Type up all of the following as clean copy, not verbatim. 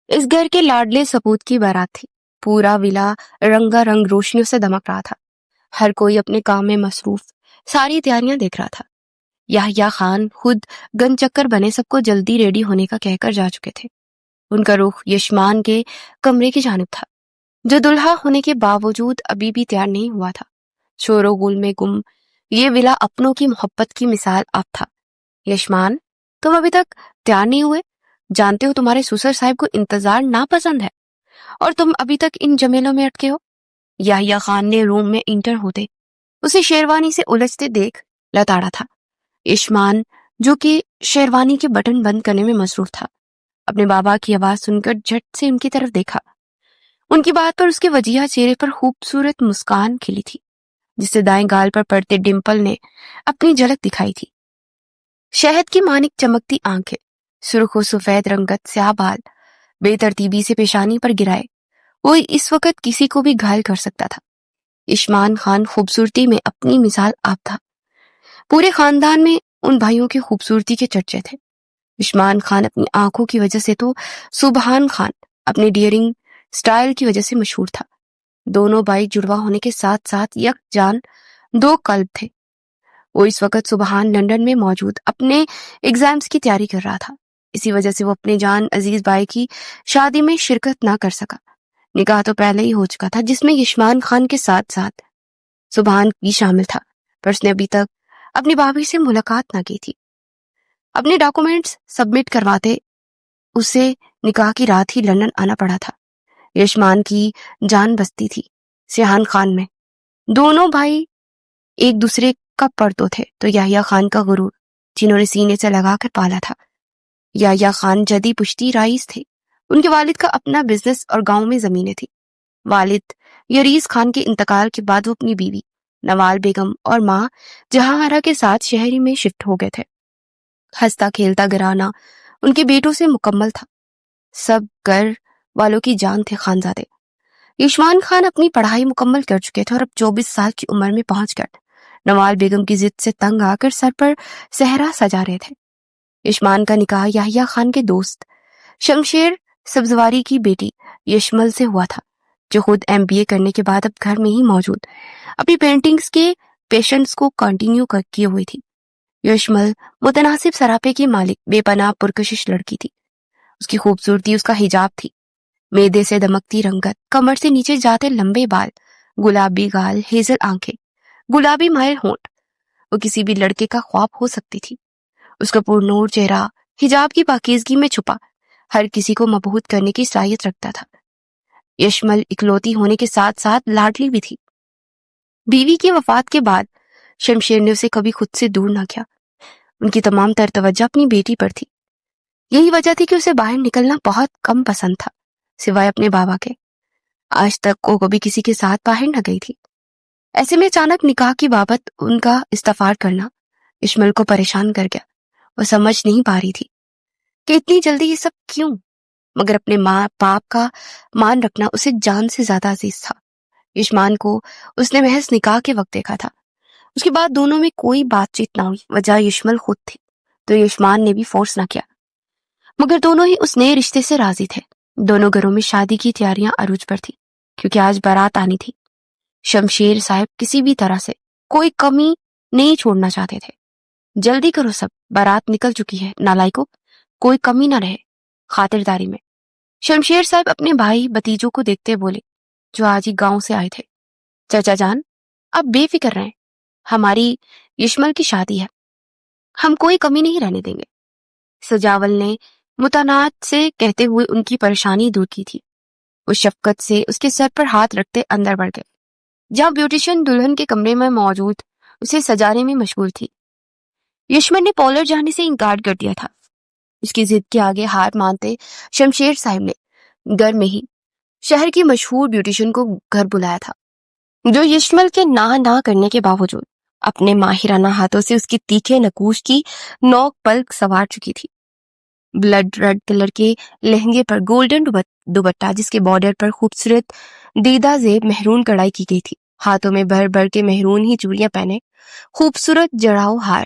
اس گھر کے لاڈلے سپوت کی بارات تھی۔ پورا ولا رنگا رنگ روشنیوں سے دمک رہا تھا۔ ہر کوئی اپنے کام میں مصروف ساری تیاریاں دیکھ رہا تھا۔ یحییٰ خان خود گن چکر بنے سب کو جلدی ریڈی ہونے کا کہہ کر جا چکے تھے۔ ان کا رخ یشمان کے کمرے کی جانب تھا، جو دلہا ہونے کے باوجود ابھی بھی تیار نہیں ہوا تھا۔ شور و گل میں گم یہ ولا اپنوں کی محبت کی مثال آپ تھا۔ یشمان، تم ابھی تک تیار نہیں ہوئے؟ جانتے ہو تمہارے سسر صاحب کو انتظار ناپسند ہے، اور تم ابھی تک ان جمیلوں میں اٹکے ہو۔ یحییٰ خان نے روم میں انٹر ہوتے اسے شیروانی سے الجھتے دیکھ لتاڑا تھا۔ یشمان، جو کہ شیروانی کے بٹن بند کرنے میں مصروف تھا، اپنے بابا کی آواز سن کر جھٹ سے ان کی طرف دیکھا۔ ان کی بات پر اس کے وجیہہ چہرے پر خوبصورت مسکان کھلی تھی، جس سے دائیں گال پر پڑتے ڈمپل نے اپنی جھلک دکھائی تھی۔ شہد کی مانک چمکتی آنکھیں، سرخ و سفید رنگت سیاہ بال بے ترتیبی سے پیشانی پر گرائے، وہ اس وقت کسی کو بھی گھائل کر سکتا تھا۔ یشمان خان خوبصورتی میں اپنی مثال آپ تھا۔ پورے خاندان میں ان بھائیوں کی خوبصورتی کے چرچے تھے۔ یشمان خان اپنی آنکھوں کی وجہ سے تو سبحان خان اپنے ڈیئرنگ سٹائل کی وجہ سے مشہور تھا۔ دونوں بھائی جڑوا ہونے کے ساتھ ساتھ یک جان دو قلب تھے۔ وہ اس وقت سبحان لنڈن میں موجود اپنے ایگزامز کی تیاری کر رہا تھا، اسی وجہ سے وہ اپنے جان عزیز بھائی کی شادی میں شرکت نہ کر سکا۔ نکاح تو پہلے ہی ہو چکا تھا، جس میں یشمان خان کے ساتھ ساتھ سبحان بھی شامل تھا، پر اس نے ابھی تک اپنی بھابھی سے ملاقات نہ کی تھی۔ اپنے ڈاکومنٹس سبمٹ کرواتے اسے نکاح کی رات ہی لندن آنا پڑا تھا۔ یشمان کی جان بستی تھی سیحان خان میں۔ دونوں بھائی ایک دوسرے کا پردو تھے تو یحییٰ خان کا غرور، جنہوں نے سینے سے لگا کر پالا تھا۔ یحییٰ خان جدی پشتی رئیس تھے۔ ان کے والد کا اپنا بزنس اور گاؤں میں زمینیں تھیں۔ والد یریز خان کے انتقال کے بعد وہ اپنی بیوی نوال بیگم اور ماں جہاں آرا کے ساتھ شہری میں شفٹ ہو گئے تھے۔ ہنستا کھیلتا گھرانہ ان کے بیٹوں سے مکمل تھا۔ سب گھر والوں کی جان تھے خانزادے۔ یشمان خان اپنی پڑھائی مکمل کر چکے تھے اور اب 24 سال کی عمر میں پہنچ کر نوال بیگم کی ضد سے تنگ آ کر سر پر صحرا سجا رہے تھے۔ یشمان کا نکاح یحییٰ خان کے دوست شمشیر سبزواری کی بیٹی یشمل سے ہوا تھا، جو خود MBA کرنے کے بعد اب گھر میں ہی موجود اپنی پینٹنگز کے پیشنٹس کو کنٹینیو کیے ہوئی تھی۔ یشمل متناسب سراپے کی مالک بے پناہ پرکشش لڑکی تھی۔ اس کی خوبصورتی اس کا حجاب تھی۔ میدے سے دمکتی رنگت، کمر سے نیچے جاتے لمبے بال، گلابی گال، ہیزل آنکھیں، گلابی مائل ہونٹ، وہ کسی بھی لڑکے کا خواب ہو سکتی تھی۔ اس کا پرنور چہرہ حجاب کی پاکیزگی میں چھپا ہر کسی کو مبہوت کرنے کی صلاحیت رکھتا تھا۔ یشمل اکلوتی ہونے کے ساتھ ساتھ لاڈلی بھی تھی۔ بیوی کی وفات کے بعد شمشیر نے اسے کبھی خود سے دور نہ کیا۔ ان کی تمام تر توجہ اپنی بیٹی پر تھی۔ یہی وجہ تھی کہ اسے باہر نکلنا بہت کم پسند تھا، سوائے اپنے بابا کے۔ آج تک وہ کبھی کسی کے ساتھ باہر نہ گئی تھی۔ ایسے میں اچانک نکاح کی بابت ان کا استفار کرنا یشمل کو پریشان کر گیا۔ وہ سمجھ نہیں پا رہی تھی کہ اتنی جلدی یہ سب کیوں، مگر اپنے ماں باپ کا مان رکھنا اسے جان سے زیادہ عزیز تھا۔ یشمان کو اس نے محض نکاح کے وقت دیکھا تھا، اس کے بعد دونوں میں کوئی بات چیت نہ ہوئی۔ وجہ یشمل خود تھی، تو یشمان نے بھی فورس نہ کیا، مگر دونوں ہی اس نئے رشتے سے راضی تھے۔ دونوں گھروں میں شادی کی تیاریاں عروج پر تھی، کیونکہ آج بارات آنی تھی۔ شمشیر صاحب کسی بھی طرح سے کوئی کمی نہیں چھوڑنا چاہتے تھے۔ جلدی کرو سب، بارات نکل چکی ہے، نالائکو، کوئی کمی نہ رہے خاطرداری میں۔ شمشیر صاحب اپنے بھائی بتیجوں کو دیکھتے بولے، جو آج ہی گاؤں سے آئے تھے۔ چچا جان، آپ بے فکر رہیں، ہماری یشمل کی شادی ہے، ہم کوئی کمی نہیں رہنے دیں گے۔ سجاول نے متانات سے کہتے ہوئے ان کی پریشانی دور کی تھی۔ وہ شفقت سے اس کے سر پر ہاتھ رکھتے اندر بڑھ گئے، جہاں بیوٹیشین دلہن کے کمرے میں موجود اسے سجانے میں مشغول تھی۔ یشمل نے پارلر جانے سے انکار کر دیا تھا۔ اس کی ضد کے آگے ہار مانتے شمشیر صاحب نے گھر میں ہی شہر کی مشہور بیوٹیشین کو گھر بلایا تھا، جو یشمل کے نہ کرنے کے باوجود اپنے ماہرانہ ہاتھوں سے اس کی تیکھے نقوش کی نوک پلک سنوار چکی تھی۔ بلڈ ریڈ کلر کے لہنگے پر گولڈن دوپٹہ، جس کے بارڈر پر خوبصورت دیدہ زیب مہرون کڑھائی کی گئی تھی، ہاتھوں میں بھر بھر کے مہرون ہی چوڑیاں پہنے، خوبصورت جڑاؤ ہار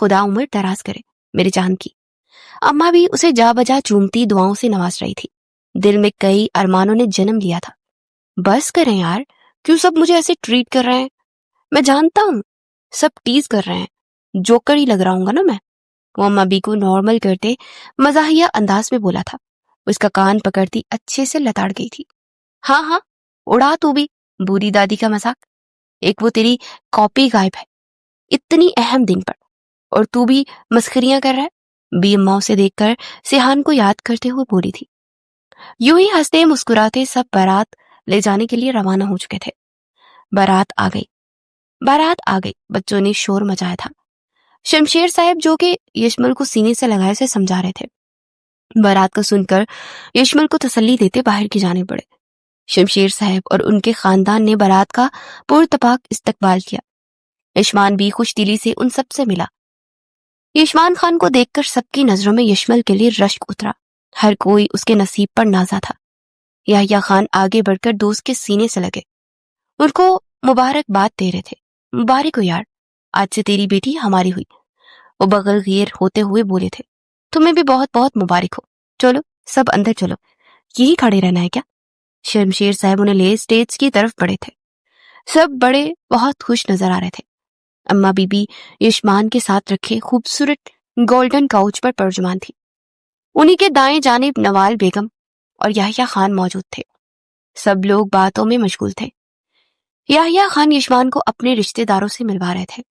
خدا عمر دراز کرے میری جان کی۔ اماں بھی اسے جا بجا چومتی دعاؤں سے نواز رہی تھی۔ دل میں کئی ارمانوں نے جنم لیا تھا۔ بس کریں یار، کیوں سب مجھے ایسے ٹریٹ کر رہے ہیں؟ میں جانتا ہوں سب ٹیز کر رہے ہیں، جوکر ہی لگ رہا ہوں گا نا میں۔ وہ اماں بی کو نارمل کرتے مزاحیہ انداز میں بولا تھا۔ اس کا کان پکڑتی اچھے سے لتاڑ گئی تھی۔ ہاں ہاں اڑا تو بھی بوڑھی دادی کا مذاق۔ ایک وہ تیری کاپی غائب ہے اتنی اہم دن پر، اور تو بھی مسخریاں کر رہا ہے۔ بی اماں اسے دیکھ کر سیحان کو یاد کرتے ہوئے بولی تھی۔ یوں ہی ہنستے مسکراتے سب بارات لے جانے کے لیے روانہ ہو چکے تھے۔ بارات آ گئی، بچوں نے شور مچایا تھا۔ شمشیر صاحب جو کہ یشمل کو سینے سے لگائے سے سمجھا رہے تھے۔ بارات کا سن کر یشمل کو تسلی دیتے باہر کی جانے پڑے۔ شمشیر صاحب اور ان کے خاندان نے بارات کا پرتپاک استقبال کیا۔ یشمان بھی خوش دلی سے ان سب سے ملا۔ یشمان خان کو دیکھ کر سب کی نظروں میں یشمل کے لیے رشک اترا۔ ہر کوئی اس کے نصیب پر نازا تھا۔ یحییٰ خان آگے بڑھ کر دوست کے سینے سے لگے، ان کو مبارکباد دے رہے تھے۔ مبارک ہو یار، آج سے تیری بیٹی ہماری ہوئی۔ وہ بغل غیر ہوتے ہوئے بولے تھے۔ تمہیں بھی بہت بہت مبارک ہو۔ چلو سب اندر چلو، یہی کھڑے رہنا ہے کیا؟ شمشیر صاحب انہیں لے اسٹیج کی طرف بڑھے تھے۔ سب بڑے بہت خوش نظر آ رہے تھے۔ اماں بی بی یشمان کے ساتھ رکھے خوبصورت گولڈن کاؤچ پر پرجمان تھی۔ انہی کے دائیں جانب نوال بیگم اور یحییٰ خان موجود تھے۔ سب لوگ باتوں میں مشغول تھے۔ یحییٰ خان یشمان کو اپنے رشتہ داروں سے ملوا رہے تھے۔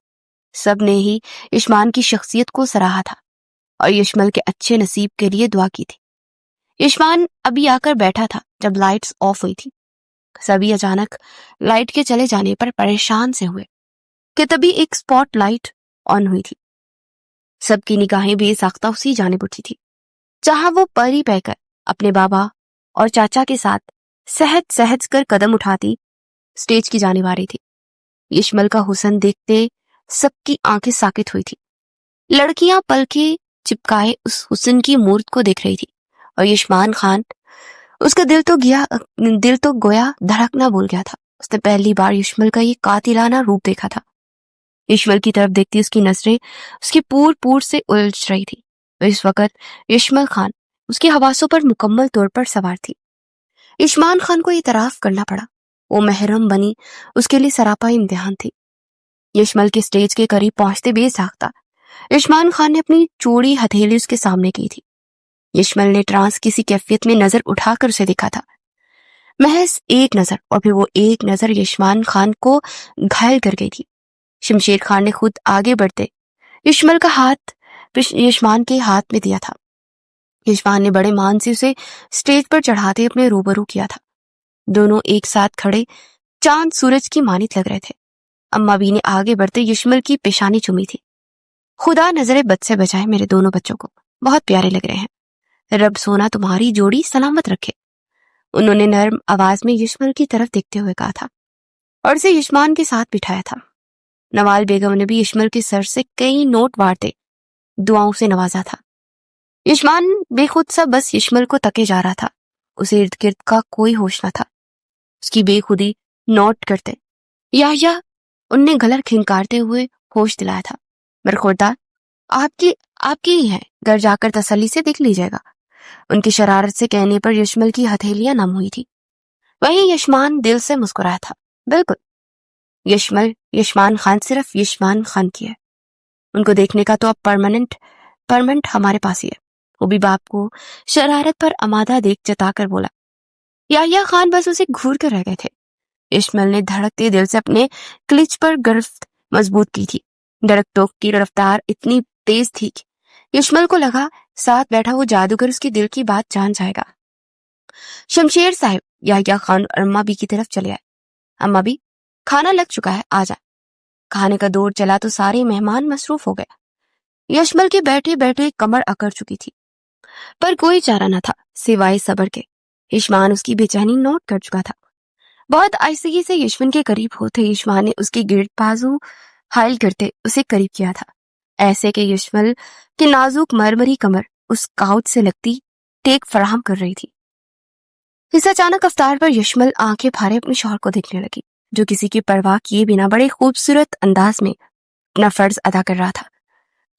سب نے ہی یشمان کی شخصیت کو سراہا تھا اور یشمل کے اچھے نصیب کے لیے دعا کی تھی۔ یشمان ابھی آ کر بیٹھا تھا جب لائٹس آف ہوئی تھی۔ سبھی اچانک لائٹ کے چلے جانے پر پریشان سے ہوئے کہ تبھی ایک سپاٹ لائٹ آن ہوئی تھی۔ سب کی نگاہیں بے ساختہ اسی جانب اٹھی تھی جہاں وہ پری پہ کر اپنے بابا اور چاچا کے ساتھ سہج سہج کر قدم اٹھاتی اسٹیج کی جانب آ رہی تھی۔ یشمل کا حسن دیکھتے سب کی آنکھیں ساکت ہوئی تھی۔ لڑکیاں پلکیں چپکائے اس حسن کی مورت کو دیکھ رہی تھی اور یشمان خان اس کا دل تو گویا دھڑکنا بھول گیا تھا۔ اس نے پہلی بار یشمل کا یہ قاتلانہ روپ دیکھا تھا۔ یشمل کی طرف دیکھتی اس کی نظریں اس کے پور سے الجھ رہی تھی۔ اس وقت یشمل خان اس کی حواسوں پر مکمل طور پر سوار تھی۔ یشمان خان کو اعتراف کرنا پڑا، وہ محرم بنی اس کے لیے سراپا امتحان تھی۔ یشمل کے سٹیج کے قریب پہنچتے بے ساختہ یشمان خان نے اپنی چوڑی ہتھیلی اس کے سامنے کی تھی۔ یشمل نے ٹرانس کسی کیفیت میں نظر اٹھا کر اسے دیکھا تھا، محض ایک نظر، اور پھر وہ ایک نظر یشمان خان کو گھائل کر گئی تھی۔ شمشیر خان نے خود آگے بڑھتے یشمل کا ہاتھ یشمان کے ہاتھ میں دیا تھا۔ یشمان نے بڑے مان سے اسے سٹیج پر چڑھاتے اپنے روبرو کیا تھا۔ دونوں ایک ساتھ کھڑے چاند سورج کی مانت لگ رہے تھے۔ اماں بی نے آگے بڑھتے یشمل کی پیشانی چومی تھی۔ خدا نظر بد سے بچائے میرے دونوں بچوں کو، بہت پیارے لگ رہے ہیں، رب سونا تمہاری جوڑی سلامت رکھے، انہوں نے نرم آواز میں یشمل کی طرف دیکھتے ہوئے کہا تھا اور اسے یشمان کے ساتھ بٹھایا تھا۔ نوال بیگم نے بھی یشمل کے سر سے کئی نوٹ وارتے دعاؤں سے نوازا تھا۔ یشمان بے خود سا بس یشمل کو تکے جا رہا تھا، اسے ارد گرد کا کوئی ہوش نہ تھا۔ اس کی بے خودی نوٹ کرتے یحییٰ ان نے گلر کھنکارتے ہوئے ہوش دلایا تھا۔ برخوردار آپ کی ہی ہے، گھر جا کر تسلی سے دیکھ لیجیے گا۔ ان کی شرارت سے کہنے پر یشمل کی ہتھیلیاں نم ہوئی تھی۔ وہیں یشمان دل سے مسکرایا تھا۔ بالکل یشمان خان صرف یشمان خان کی ہے، ان کو دیکھنے کا تو اب پرمنٹ ہمارے پاس ہی ہے۔ وہ بھی باپ کو شرارت پر آمادہ دیکھ جتا کر بولا۔ یحییٰ خان بس اسے گھور کر رہ گئے تھے۔ یشمل نے دھڑکتے دل سے اپنے کلچ پر گرفت مضبوط کی تھی۔ ڈرک کی رفتار اتنی تیز تھی کہ یشمل کو لگا ساتھ بیٹھا وہ جادوگر اس کی دل کی بات جان جائے گا۔ شمشیر صاحب یحییٰ خان اور اماں بی کی طرف چلے آئے۔ اماں بی کھانا لگ چکا ہے، آ جا۔ کھانے کا دور چلا تو سارے مہمان مصروف ہو گئے۔ یشمل کے بیٹھے بیٹھے کمر اکڑ چکی تھی، پر کوئی چارہ نہ تھا سوائے صبر کے۔ یشمان اس کی بے چینی نوٹ کر چکا تھا۔ بہت آہستگی سے یشمن کے قریب ہوتے یشمان نے اس کے گرد بازو حائل کرتے اسے قریب کیا تھا، ایسے کہ یشمل کی نازک مرمری کمر اس کاؤچ سے لگتی ٹیک فراہم کر رہی تھی۔ اس اچانک افطار پر یشمل آنکھیں پھاڑے اپنے شوہر کو دیکھنے لگی، جو کسی کی پرواہ کیے بنا بڑے خوبصورت انداز میں اپنا فرض ادا کر رہا تھا۔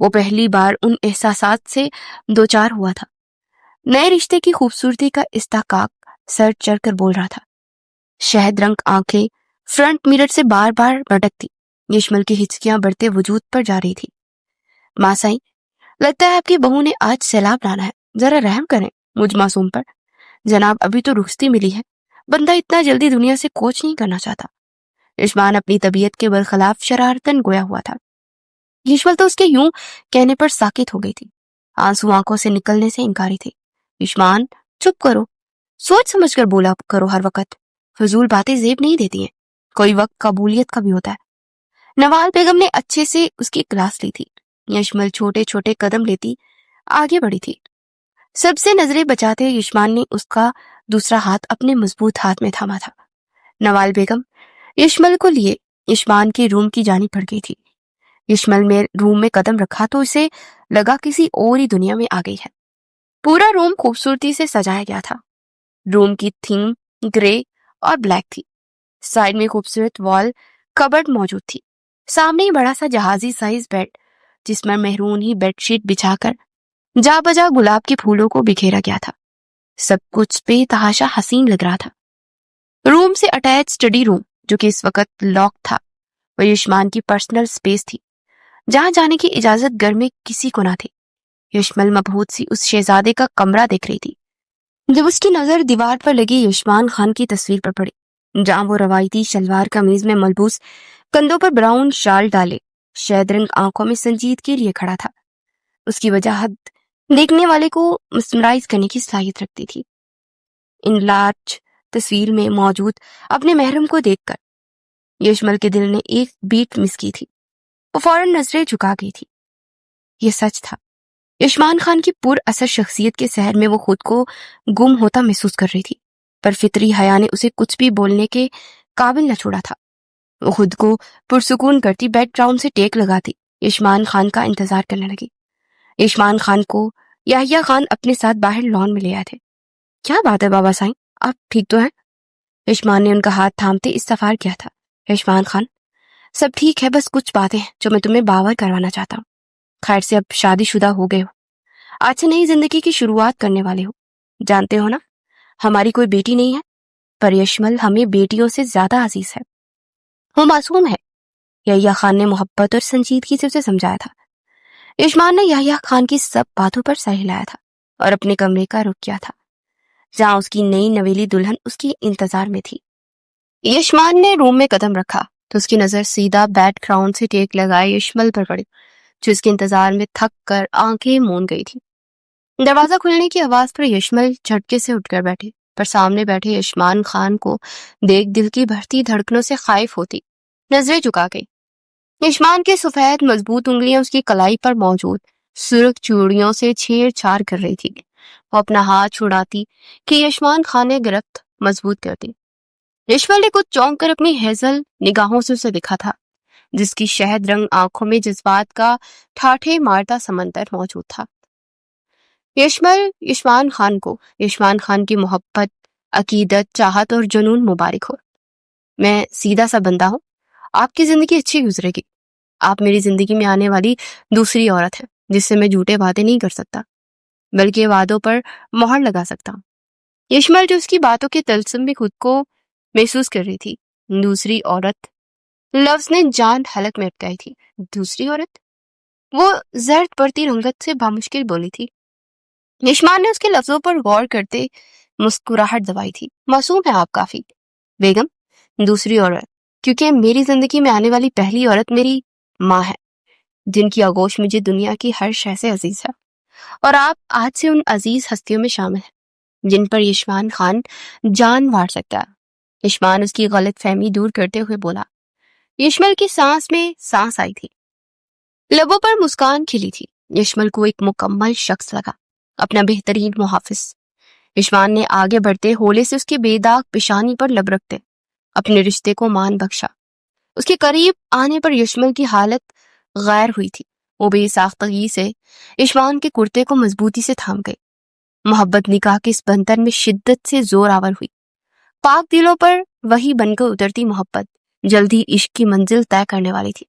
وہ پہلی بار ان احساسات سے دوچار ہوا تھا۔ نئے رشتے کی خوبصورتی کا استحقاق سر چڑھ کر بول رہا تھا۔ شہد رنگ آنکھیں فرنٹ میرر سے بار بار بھٹکتی، یشمل کی ہچکیاں بڑھتے وجود پر جا رہی تھی۔ ماں سائیں، لگتا ہے آپ کی بہو نے آج سیلاب لانا ہے، ذرا رحم کریں مجھ معصوم پر۔ جناب ابھی تو رخصتی ملی ہے، بندہ اتنا جلدی دنیا سے کوچ نہیں کرنا چاہتا۔ یشمان اپنی طبیعت کے برخلاف شرارتن گویا ہوا تھا۔ یشمل تو اس کے یوں کہنے پر ساکت ہو گئی تھی، آنسو آنکھوں سے نکلنے سے انکاری تھی۔ یشمان چپ کرو، سوچ سمجھ کر بولا کرو، ہر وقت فضول باتیں زیب نہیں دیتی ہیں، کوئی وقت قبولیت کا بھی ہوتا ہے۔ نوال بیگم نے اچھے سے اس کی کلاس لی تھی۔ یشمل چھوٹے چھوٹے قدم لیتی آگے بڑھی تھی۔ سب سے نظریں بچاتے یشمان نے اس کا دوسرا ہاتھ اپنے مضبوط ہاتھ میں تھاما تھا۔ نوال بیگم یشمل کو لیے یشمان کے روم کی جانب بڑھ گئی تھی۔ یشمل میں روم میں قدم رکھا تو اسے لگا کسی اور ہی دنیا میں آ گئی ہے۔ پورا روم خوبصورتی سے سجایا گیا تھا۔ روم کی تھیم گرے اور بلیک تھی۔ سائڈ میں خوبصورت وال کبرڈ موجود تھی۔ سامنے ہی بڑا سا جہازی سائز بیڈ، جس میں مہرون ہی بیڈ شیٹ بچھا کر جا بجا گلاب کے پھولوں کو بکھیرا گیا تھا۔ سب کچھ بے تحاشا حسین لگ رہا تھا۔ روم سے اٹیچ اسٹڈی روم، جو کہ اس وقت لاک تھا، وہ یشمان کی پرسنل سپیس تھی، جہاں جانے کی اجازت گھر میں کسی کو نہ تھی۔ یشمل مبہوت سی اس شہزادے کا کمرہ دیکھ رہی تھی جب اس کی نظر دیوار پر لگی یشمان خان کی تصویر پر پڑی، جہاں وہ روایتی شلوار قمیض میں ملبوس، کندھوں پر براؤن شال ڈالے، شہد رنگ آنکھوں میں سنجیدگی کے لیے کھڑا تھا۔ اس کی وجاہت دیکھنے والے کو مسمرائز کرنے کی صلاحیت رکھتی تھی۔ ان لارج تصویر میں موجود اپنے محرم کو دیکھ کر یشمل کے دل نے ایک بیٹ مس کی تھی۔ وہ فوراً نظریں جھکا گئی تھی۔ یہ سچ تھا، یشمان خان کی پر اثر شخصیت کے سحر میں وہ خود کو گم ہوتا محسوس کر رہی تھی، پر فطری حیا نے اسے کچھ بھی بولنے کے قابل نہ چھوڑا تھا۔ وہ خود کو پرسکون کرتی بیک گراؤنڈ سے ٹیک لگاتی یشمان خان کا انتظار کرنے لگی۔ یشمان خان کو یحییٰ خان اپنے ساتھ باہر لان میں لے آئے تھے۔ کیا بات ہے بابا سائیں، آپ ٹھیک تو ہیں؟ یشمان نے ان کا ہاتھ تھامتے استفسار کیا تھا۔ یشمان خان، سب ٹھیک ہے، بس کچھ باتیں جو میں تمہیں باور کروانا چاہتا ہوں۔ خیر سے اب شادی شدہ ہو گئے ہو، آج سے نئی زندگی کی شروعات کرنے والے ہو۔ جانتے ہو نا، ہماری کوئی بیٹی نہیں ہے، پر یشمل ہمیں بیٹیوں سے زیادہ عزیز ہے، وہ معصوم ہے، یحییٰ خان نے محبت اور سنجیدگی سے اسے سمجھایا تھا۔ یشمان نے یحییٰ خان کی سب باتوں پر سر ہلایا تھا اور اپنے کمرے کا رخ کیا تھا، جہاں اس کی نئی نویلی دلہن اس کی انتظار میں تھی۔ یشمان نے روم میں قدم رکھا تو اس کی نظر سیدھا بیک گراؤنڈ سے ٹیک لگائے یشمل پر پڑی، جو اس کے انتظار میں تھک کر آنکھیں مون گئی تھی۔ دروازہ کھلنے کی آواز پر یشمل جھٹکے سے اٹھ کر بیٹھی، پر سامنے بیٹھے یشمان خان کو دیکھ دل کی بڑھتی دھڑکنوں سے خائف ہوتی نظریں جھکا گئی۔ یشمان کے سفید مضبوط انگلیاں اس کی کلائی پر موجود سرخ چوڑیوں سے چھیڑ چھاڑ کر رہی تھی۔ وہ اپنا ہاتھ چھڑاتی کہ یشمان خان نے گرفت مضبوط کرتی۔ یشمل نے کچھ چونک کر اپنی ہیزل نگاہوں سے اسے دکھا تھا، جس کی شہد رنگ آنکھوں میں جذبات کا ٹھاٹھے مارتا سمندر موجود تھا۔ یشمل یشمان خان کو یشمان خان کی محبت، عقیدت، چاہت اور جنون مبارک ہو۔ میں سیدھا سا بندہ ہوں، آپ کی زندگی اچھی گزرے گی۔ آپ میری زندگی میں آنے والی دوسری عورت ہے جس سے میں جھوٹے وعدے نہیں کر سکتا، بلکہ وعدوں پر مہر لگا سکتا ہوں۔ یشمل جو اس کی باتوں کے تلسم میں خود کو محسوس کر رہی تھی، دوسری عورت لفظ نے جان حلق میں اٹکائی تھی۔ دوسری عورت؟ وہ زرد پڑتی رنگت سے بامشکل بولی تھی۔ یشمان نے اس کے لفظوں پر غور کرتے مسکراہٹ دبائی تھی۔ معصوم ہے آپ کافی بیگم، دوسری عورت، کیونکہ میری زندگی میں آنے والی پہلی عورت میری ماں ہے، جن کی آغوش مجھے دنیا کی ہر شے سے عزیز ہے، اور آپ آج سے ان عزیز ہستیوں میں شامل ہیں جن پر یشمان خان جان وار سکتا ہے۔ یشمان اس کی غلط فہمی دور کرتے ہوئے بولا۔ یشمل کی سانس میں سانس آئی تھی، لبوں پر مسکان کھلی تھی۔ یشمل کو ایک مکمل شخص لگا، اپنا بہترین محافظ۔ یشمان نے آگے بڑھتے ہولے سے اس کی بے داغ پیشانی پر لب رکھتے اپنے رشتے کو مان بخشا۔ اس کے قریب آنے پر یشمل کی حالت غیر ہوئی تھی۔ وہ بے ساختگی سے یشمان کے کرتے کو مضبوطی سے تھام گئی۔ محبت نکاح کے اس بندھن میں شدت سے زور آور ہوئی۔ پاک دلوں پر وہی بن کر اترتی محبت جلد ہی عشق کی منزل طے کرنے والی تھی۔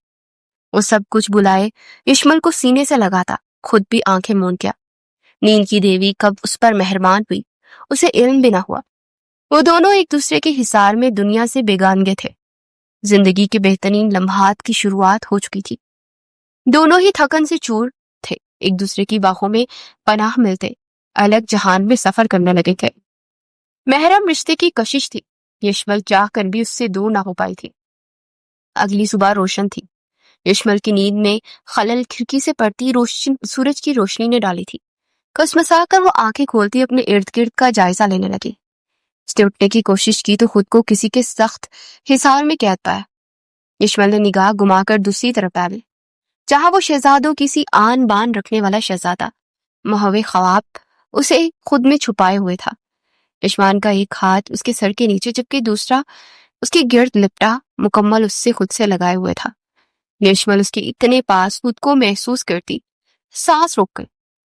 وہ سب کچھ بلائے یشمل کو سینے سے لگاتا، خود بھی آنکھیں موند گیا۔ نیند کی دیوی کب اس پر مہربان ہوئی اسے علم بھی نہ ہوا۔ وہ دونوں ایک دوسرے کے حصار میں دنیا سے بیگانگے تھے۔ زندگی کے بہترین لمحات کی شروعات ہو چکی تھی۔ دونوں ہی تھکن سے چور تھے، ایک دوسرے کی باہوں میں پناہ ملتے الگ جہان میں سفر کرنے لگے تھے۔ محرم رشتے کی کشش تھی، یشمل چاہ کر بھی اس سے دور نہ ہو پائی تھی۔ اگلی صبح روشن تھی، یشمل کی نیند میں خلل کھڑکی سے پڑتی سورج کی روشنی نے ڈالی تھی۔ کسمسا کر وہ آنکھیں کھولتی اپنے ارد گرد کا جائزہ لینے لگی۔ اس نے اٹھنے کی کوشش کی تو خود کو کسی کے سخت حصار میں قید پایا۔ یشمل نے نگاہ گما کر دوسری طرف ڈالی، جہاں وہ شہزادوں کی سی آن بان رکھنے والا شہزادہ محو خواب اسے خود میں چھپائے ہوئے تھا۔ یشمان کا ایک ہاتھ اس کے سر کے نیچے جبکہ دوسرا اس کے گرد لپٹا مکمل اس سے خود سے لگائے ہوئے تھا۔ یشمل اس کے اتنے پاس خود کو محسوس کرتی سانس روک گئی۔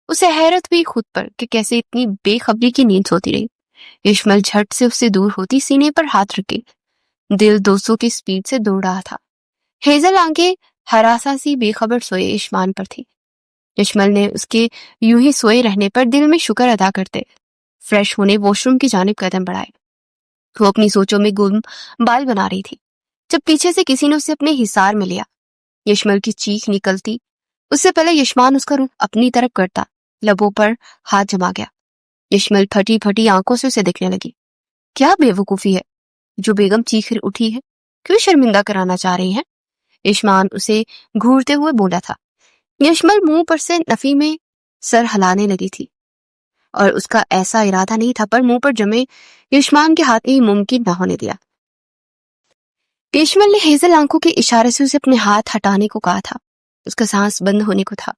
اسے حیرت ہوئی خود پر کہ کیسے اتنی بے خبری کی نیند سوتی رہی۔ یشمل جھٹ سے اس سے دور ہوتی سینے پر ہاتھ رکھے، دل 200 کی سپیڈ سے دوڑ رہا تھا۔ ہیزل آنکھیں ہراساں سی بے خبر سوئے یشمان پر تھی۔ یشمل نے اس کے یوں ہی سوئے رہنے پر دل میں شکر ادا کرتے فریش ہونے واش روم کی جانب قدم بڑھائے۔ وہ اپنی سوچوں میں گم بال بنا رہی تھی جب پیچھے سے کسی نے اسے اپنے حصار میں لیا۔ یشمل کی چیخ نکلتی اس سے پہلے یشمان اس کا رخ اپنی طرف کرتا لبوں پر ہاتھ جما گیا۔ یشمل پھٹی پھٹی آنکھوں سے اسے دیکھنے لگی۔ کیا بے وقوفی ہے جو بیگم چیخ اٹھی ہے، کیوں شرمندہ کرانا چاہ رہی ہیں؟ یشمان اسے گھورتے ہوئے بولا تھا۔ یشمل منہ پر سے نفی میں سر ہلانے لگی تھی اور اس کا ایسا ارادہ نہیں تھا، پر منہ پر جمے یشمان کے ہاتھ ہی ممکن نہ ہونے دیا۔ یشمل نے ہیزل آنکھوں کے اشارے سے اسے اپنے ہاتھ ہٹانے کو کہا تھا۔ اس کا سانس بند ہونے کو تھا۔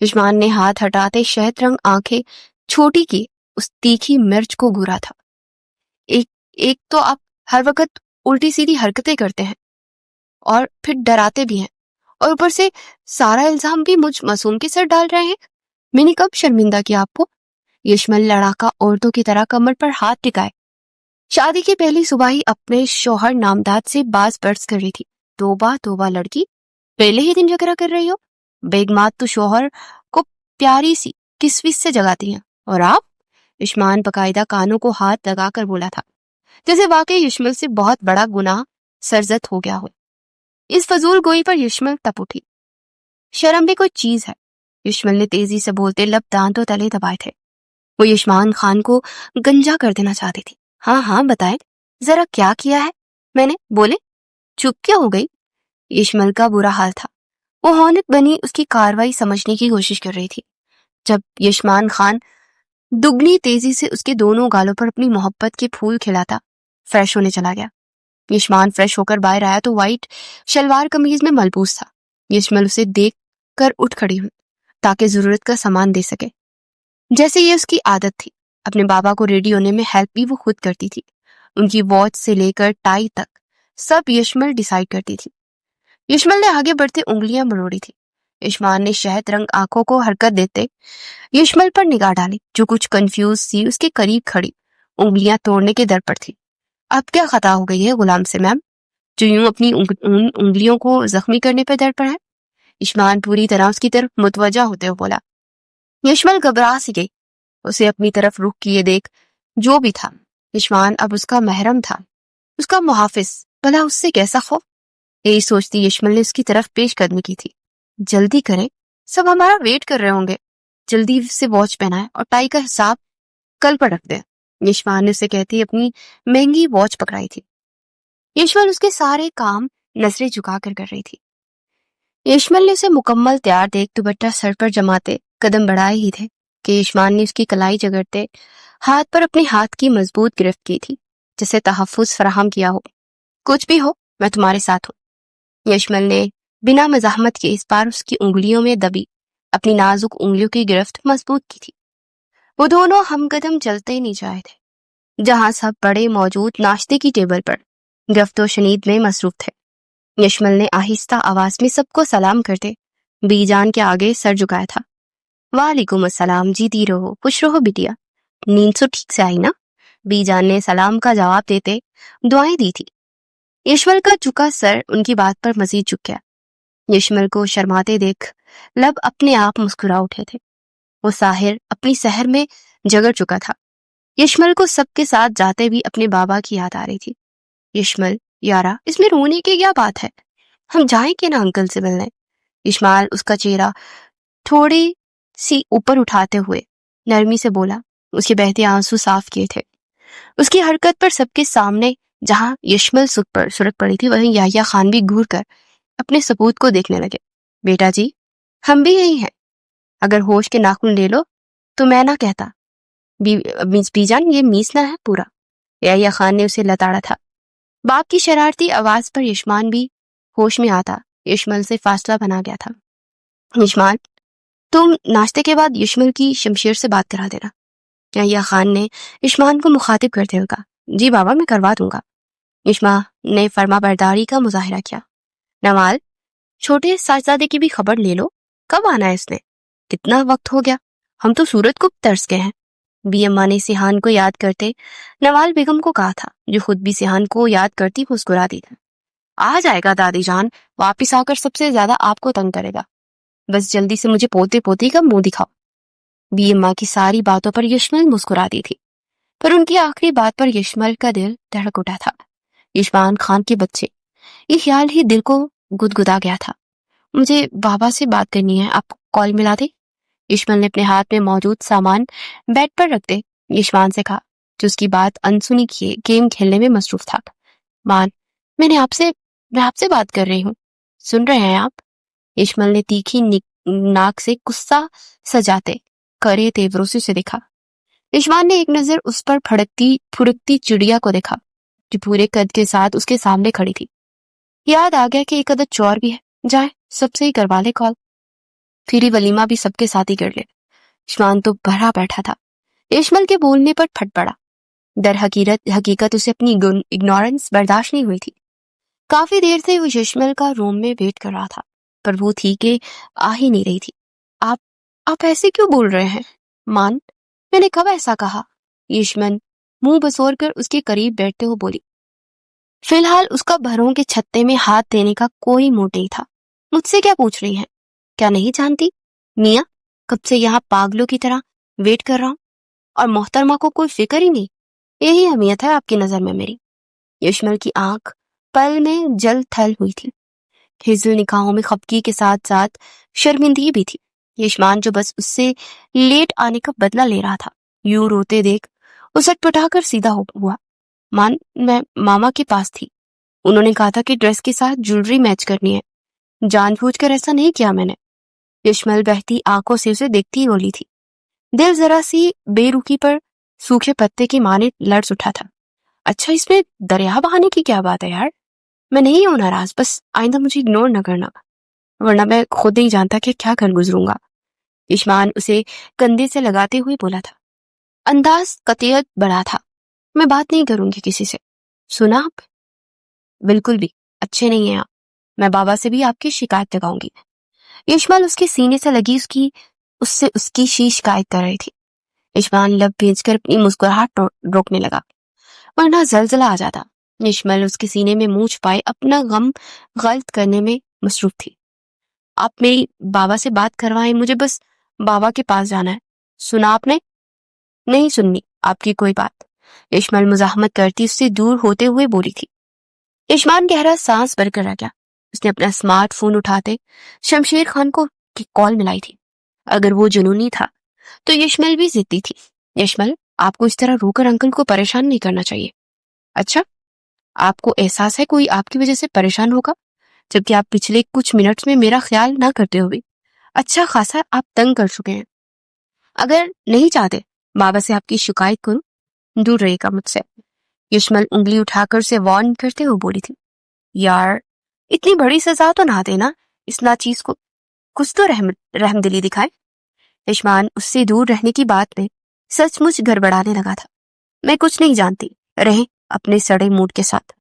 یشمان نے ہاتھ ہٹاتے شہد رنگ آنکھیں چھوٹی کی اس تیکھی مرچ کو گھورا تھا۔ ایک تو آپ ہر وقت الٹی سیدھی حرکتیں کرتے ہیں اور پھر ڈراتے بھی ہیں، اور اوپر سے سارا الزام بھی مجھ معصوم کے سر ڈال رہے ہیں۔ میں نے کب شرمندہ کیا آپ کو؟ یشمل لڑاکا عورتوں کی طرح کمر پر ہاتھ ٹکائے شادی کی پہلی صبح ہی اپنے شوہر نامداد سے باز برس کر رہی تھی۔ توبہ توبہ لڑکی، پہلے ہی دن جھگڑا کر رہی ہو؟ بیگمات تو شوہر کو پیاری سی کسویس سے جگاتی ہیں، اور آپ؟ یشمان باقاعدہ کانوں کو ہاتھ لگا کر بولا تھا جیسے واقعی یشمل سے بہت بڑا گناہ سرزد ہو گیا ہو۔ اس فضول گوئی پر یشمل تپ اٹھی۔ شرم بھی کوئی چیز ہے، یشمل نے تیزی سے بولتے لب دانتوں تلے دبائے تھے۔ وہ یشمان خان کو گنجا کر دینا چاہتی تھی۔ ہاں ہاں بتائیں ذرا کیا کیا ہے میں نے، بولے۔ چپ کیا ہو گئی؟ یشمل کا برا حال تھا۔ وہ ہونٹ بنی اس کی کاروائی سمجھنے کی کوشش کر رہی تھی جب یشمان خان دگنی تیزی سے اس کے دونوں گالوں پر اپنی محبت کے پھول کھلاتا فریش ہونے چلا گیا۔ یشمان فریش ہو کر باہر آیا تو وائٹ شلوار قمیض میں ملبوس تھا۔ یشمل اسے دیکھ کر اٹھ کھڑی ہوئی تاکہ ضرورت کا سامان دے سکے، جیسے یہ اس کی عادت تھی۔ اپنے بابا کو ریڈی ہونے میں ہیلپ بھی وہ خود کرتی تھی۔ ان کی واچ سے لے کر ٹائی تک سب یشمل ڈیسائیڈ کرتی تھی۔ یشمل نے آگے بڑھتے انگلیاں مروڑی تھی۔ یشمان نے شہد رنگ آنکھوں کو حرکت دیتے یشمل پر نگاہ ڈالی جو کچھ کنفیوز سی اس کے قریب کھڑی انگلیاں توڑنے کے در پر تھی۔ اب کیا خطا ہو گئی ہے غلام سے میم، جو یوں اپنی انگلیوں کو زخمی کرنے پہ در پر ہے؟ یشمان پوری طرح اس کی طرف متوجہ ہوتے ہوئے بولا۔ یشمل گھبرا سی گئی، اسے اپنی طرف رخ کیے دیکھ جو بھی تھا یشمان اب اس کا محرم تھا، اس کا محافظ، بھلا اس سے کیسا خوف؟ یہی سوچتی یشمل نے اس کی طرف پیش قدمی کی تھی۔ جلدی کریں، سب ہمارا ویٹ کر رہے ہوں گے، جلدی سے واچ پہنائیں اور ٹائی کا حساب کل پر رکھ دیں۔ یشمان نے اسے کہتی اپنی مہنگی واچ پکڑائی تھی۔ یشمل اس کے سارے کام نظریں جھکا کر رہی تھی۔ یشمل نے اسے مکمل تیار دیکھ دوپٹہ سر پر جماتے قدم بڑھائے ہی تھے کہ یشمان نے اس کی کلائی جگڑتے ہاتھ پر اپنے ہاتھ کی مضبوط گرفت کی تھی جسے تحفظ فراہم کیا ہو۔ کچھ بھی ہو میں تمہارے ساتھ ہوں۔ یشمل نے بنا مزاحمت کے اس بار اس کی انگلیوں میں دبی اپنی نازک انگلیوں کی گرفت مضبوط کی تھی۔ وہ دونوں ہم قدم چلتے نیچے آئے تھے جہاں سب بڑے موجود ناشتے کی ٹیبل پر گرفت و شنید میں مصروف تھے۔ یشمل نے آہستہ آواز میں سب کو سلام کرتے بی جان کے آگے سر جھکایا تھا۔ وعلیکم السلام، جیتی رہو، خوش رہو بٹیا، نیند سو ٹھیک سے آئی نا؟ بی جان نے سلام کا جواب دیتے دعائیں دی تھی۔ یشمل کا جھکا سر ان کی بات پر مزید جھک گیا۔ یشمل کو شرماتے دیکھ لب اپنے آپ مسکرا اٹھے تھے۔ وہ ساحر اپنی سحر میں جگڑ چکا تھا۔ یشمل کو سب کے ساتھ جاتے بھی اپنے بابا کی یاد آ رہی تھی۔ یشمل، یارا اس میں رونے کی کیا بات ہے؟ ہم جائیں کہ نا انکل سے ملنے؟ یشمال اس کا چہرہ تھوڑی سی اوپر اٹھاتے ہوئے نرمی سے بولا۔ اس کے بہتے آنسو صاف کیے تھے۔ اس کی حرکت پر سب کے سامنے جہاں یشمل سرک پڑی تھی وہیں یحییٰ خان بھی گھور کر اپنے سپوت کو دیکھنے لگے۔ بیٹا جی، ہم بھی یہی ہیں، اگر ہوش کے ناخن لے لو تو میں نہ کہتا بی جان یہ میسنا ہے پورا۔ یحییٰ خان نے اسے لتاڑا تھا۔ باپ کی شرارتی آواز پر یشمان بھی ہوش میں آتا یشمل سے فاصلہ بنا گیا تھا۔ یشمان، تم ناشتے کے بعد یشمل کی شمشیر سے بات کرا دینا۔ یحییٰ خان نے یشمان کو مخاطب کرتے ہوئے کہا۔ جی بابا، میں کروا دوں گا۔ یشمان نے فرما برداری کا مظاہرہ کیا۔ نوال، چھوٹے صاحبزادے کی بھی خبر لے لو، کب آنا ہے اس نے؟ کتنا وقت ہو گیا، ہم تو سورت کو ترس گئے ہیں۔ بی اماں نے سیحان کو یاد کرتے نوال بیگم کو کہا تھا، جو خود بھی سیحان کو یاد کرتی مسکرا دی تھی۔ آ جائے گا دادی جان، واپس آ کر سب سے زیادہ آپ کو تنگ کرے گا، بس جلدی سے مجھے پوتے پوتی کا منہ دکھاؤ۔ بی اماں کی ساری باتوں پر یشمل مسکرا دی تھی، پر ان کی آخری بات پر یشمل کا دل دھڑک اٹھا تھا۔ یشمان خان کے بچے، یہ خیال ہی دل کو گدگدا گیا تھا۔ مجھے بابا سے بات کرنی ہے، آپ کال ملا دیں؟ یشمل نے اپنے ہاتھ میں موجود سامان بیڈ پر رکھ دے یشمان سے کہا، جو اس کی بات انسنی کیے گیم کھیلنے میں مصروف تھا۔ مان، میں آپ سے بات کر رہی ہوں، سن رہے ہیں آپ؟ یشمل نے تیکھی ناک سے غصہ سجاتے کرے تیوروں سے اسے دیکھا۔ یشمان نے ایک نظر اس پر پھڑکتی چڑیا کو دیکھا جو پورے قد کے ساتھ اس کے سامنے کھڑی تھی۔ یاد آ گیا کہ ایک عدد چور بھی ہے، جائے سب سے ہی کروا لے کال، پھر ہی ولیمہ بھی سب کے ساتھ ہی کر لے۔ یشمان تو بھرا بیٹھا تھا، یشمل کے بولنے پر پھٹ پڑا۔ در حقیقت اسے اپنی اگنورنس برداشت نہیں ہوئی تھی۔ کافی دیر سے وہ یشمل کا روم میں ویٹ کر رہا تھا، پر وہ تھی کہ آ ہی نہیں رہی تھی۔ آپ ایسے کیوں بول رہے ہیں مان؟ میں نے کب ایسا کہا؟ یشمن منہ بسور کر اس کے قریب بیٹھتے ہوئے بولی۔ فی الحال اس کا بھروں کے چھتے میں ہاتھ دینے کا کوئی موڈ نہیں تھا۔ مجھ سے کیا پوچھ رہی ہیں؟ کیا نہیں جانتی میاں، کب سے یہاں پاگلوں کی طرح ویٹ کر رہا ہوں، اور محترمہ کو کوئی فکر ہی نہیں؟ یہی اہمیت ہے آپ کی نظر میں میری؟ یشمل کی آنکھ پل میں جل تھل ہوئی تھی، ہزل نکاحوں میں خفگی کے ساتھ ساتھ شرمندگی بھی تھی۔ یشمان جو بس اس سے لیٹ آنے کا بدلہ لے رہا تھا، یوں روتے دیکھ وہ سٹ پٹا کر سیدھا ہوا۔ مان، میں ماما کے پاس تھی، انہوں نے کہا تھا کہ ڈریس کے ساتھ جولری میچ کرنی ہے، جان بوجھ کر ایسا نہیں کیا میں نے۔ یشمل بہتی آنکھوں سے اسے دیکھتی ہی بولی تھی۔ دل ذرا سی بے رخی پر سوکھے پتے کی مانے لرز اٹھا تھا۔ اچھا، اس میں دریا بہانے کی کیا بات ہے یار؟ میں نہیں ہوں ناراض، بس آئندہ مجھے اگنور نہ کرنا، ورنہ میں خود نہیں جانتا کہ کیا کر گزروں گا۔ یشمان اسے کندھے سے لگاتے ہوئے بولا تھا، انداز قطعیت بڑا تھا۔ میں بات نہیں کروں گی کسی سے، سنا آپ؟ بالکل بھی، اچھے نہیں ہیں آپ، میں بابا سے بھی آپ کی شکایت لگاؤں گی۔ یشمل اس کے سینے سے لگی اس کی شکایت کر رہی تھی۔ یشمان لب بھیج کر اپنی مسکراہٹ روکنے لگا، ورنہ زلزلہ آ جاتا۔ یشمل اس کے سینے میں منہ چھپائے اپنا غم غلط کرنے میں مصروف تھی۔ آپ میری بابا سے بات کروائیں، مجھے بس بابا کے پاس جانا ہے، سنا آپ نے؟ نہیں سننی آپ کی کوئی بات، یشمل مزاحمت کرتی اس سے دور ہوتے ہوئے بولی تھی۔ یشمان گہرا سانس بھر کر رہ گیا۔ اس نے اپنا اسمارٹ فون اٹھاتے شمشیر خان کو کال ملائی تھی۔ اگر وہ جنونی تھا تو یشمل بھی ضدی تھی۔ یشمل، آپ کو اس طرح رو کر انکل کو پریشان نہیں کرنا چاہیے۔ اچھا، آپ کو احساس ہے کوئی آپ کی وجہ سے پریشان ہوگا، جبکہ آپ پچھلے کچھ منٹس میں میرا خیال نہ کرتے ہوئے اچھا خاصا آپ تنگ کر چکے ہیں۔ اگر نہیں چاہتے بابا سے آپ کی شکایت کروں، دور رہے گا مجھ سے۔ یشمل انگلی اٹھا کر اسے وارن کرتے ہوئے بولی تھی۔ یار، اتنی بڑی سزا تو نہ دینا اس ناچیز کو، کچھ تو رحم دلی دکھائے۔ یشمان اس سے دور رہنے کی بات میں سچ مچ گڑبڑانے لگا تھا۔ میں کچھ نہیں جانتی، رہیں اپنے سڑے موڈ کے ساتھ،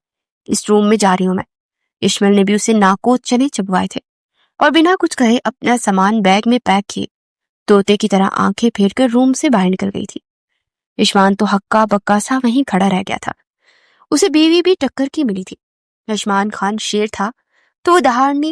اس روم میں جا رہی ہوں میں۔ یشمل نے بھی اسے ناکو چنے چبوائے تھے اور بنا کچھ کہے اپنا سامان بیگ میں پیک کیے طوطے کی طرح آنکھیں پھیر کر روم سے باہر نکل گئی تھی۔ یشمان تو ہکا بکا سا وہیں کھڑا رہ گیا تھا۔ اسے بیوی بھی ٹکر کی ملی تھی۔ یشمان خان شیر تھا تو وہ دہاڑنے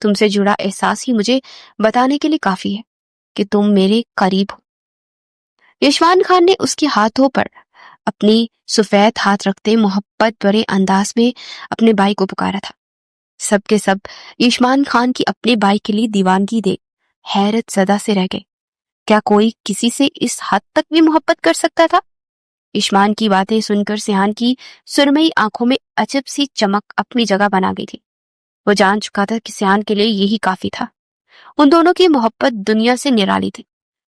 تم سے جڑا احساس ہی مجھے بتانے کے لیے کافی ہے کہ تم میرے قریب ہو۔ یشمان خان نے اس کے ہاتھوں پر اپنی سفید ہاتھ رکھتے محبت بھرے انداز میں اپنے بھائی کو پکارا تھا۔ سب کے سب یشمان خان کی اپنے بھائی کے لیے دیوانگی دیکھ حیرت زدہ سے رہ گئے۔ کیا کوئی کسی سے اس حد تک بھی محبت کر سکتا تھا؟ یشمان کی باتیں سن کر سیحان کی سرمئی آنکھوں میں عجب سی چمک اپنی جگہ بنا گئی تھی۔ وہ جان چکا تھا کہ سیحان کے لیے یہی کافی تھا۔ ان دونوں کی محبت دنیا سے نرالی تھی۔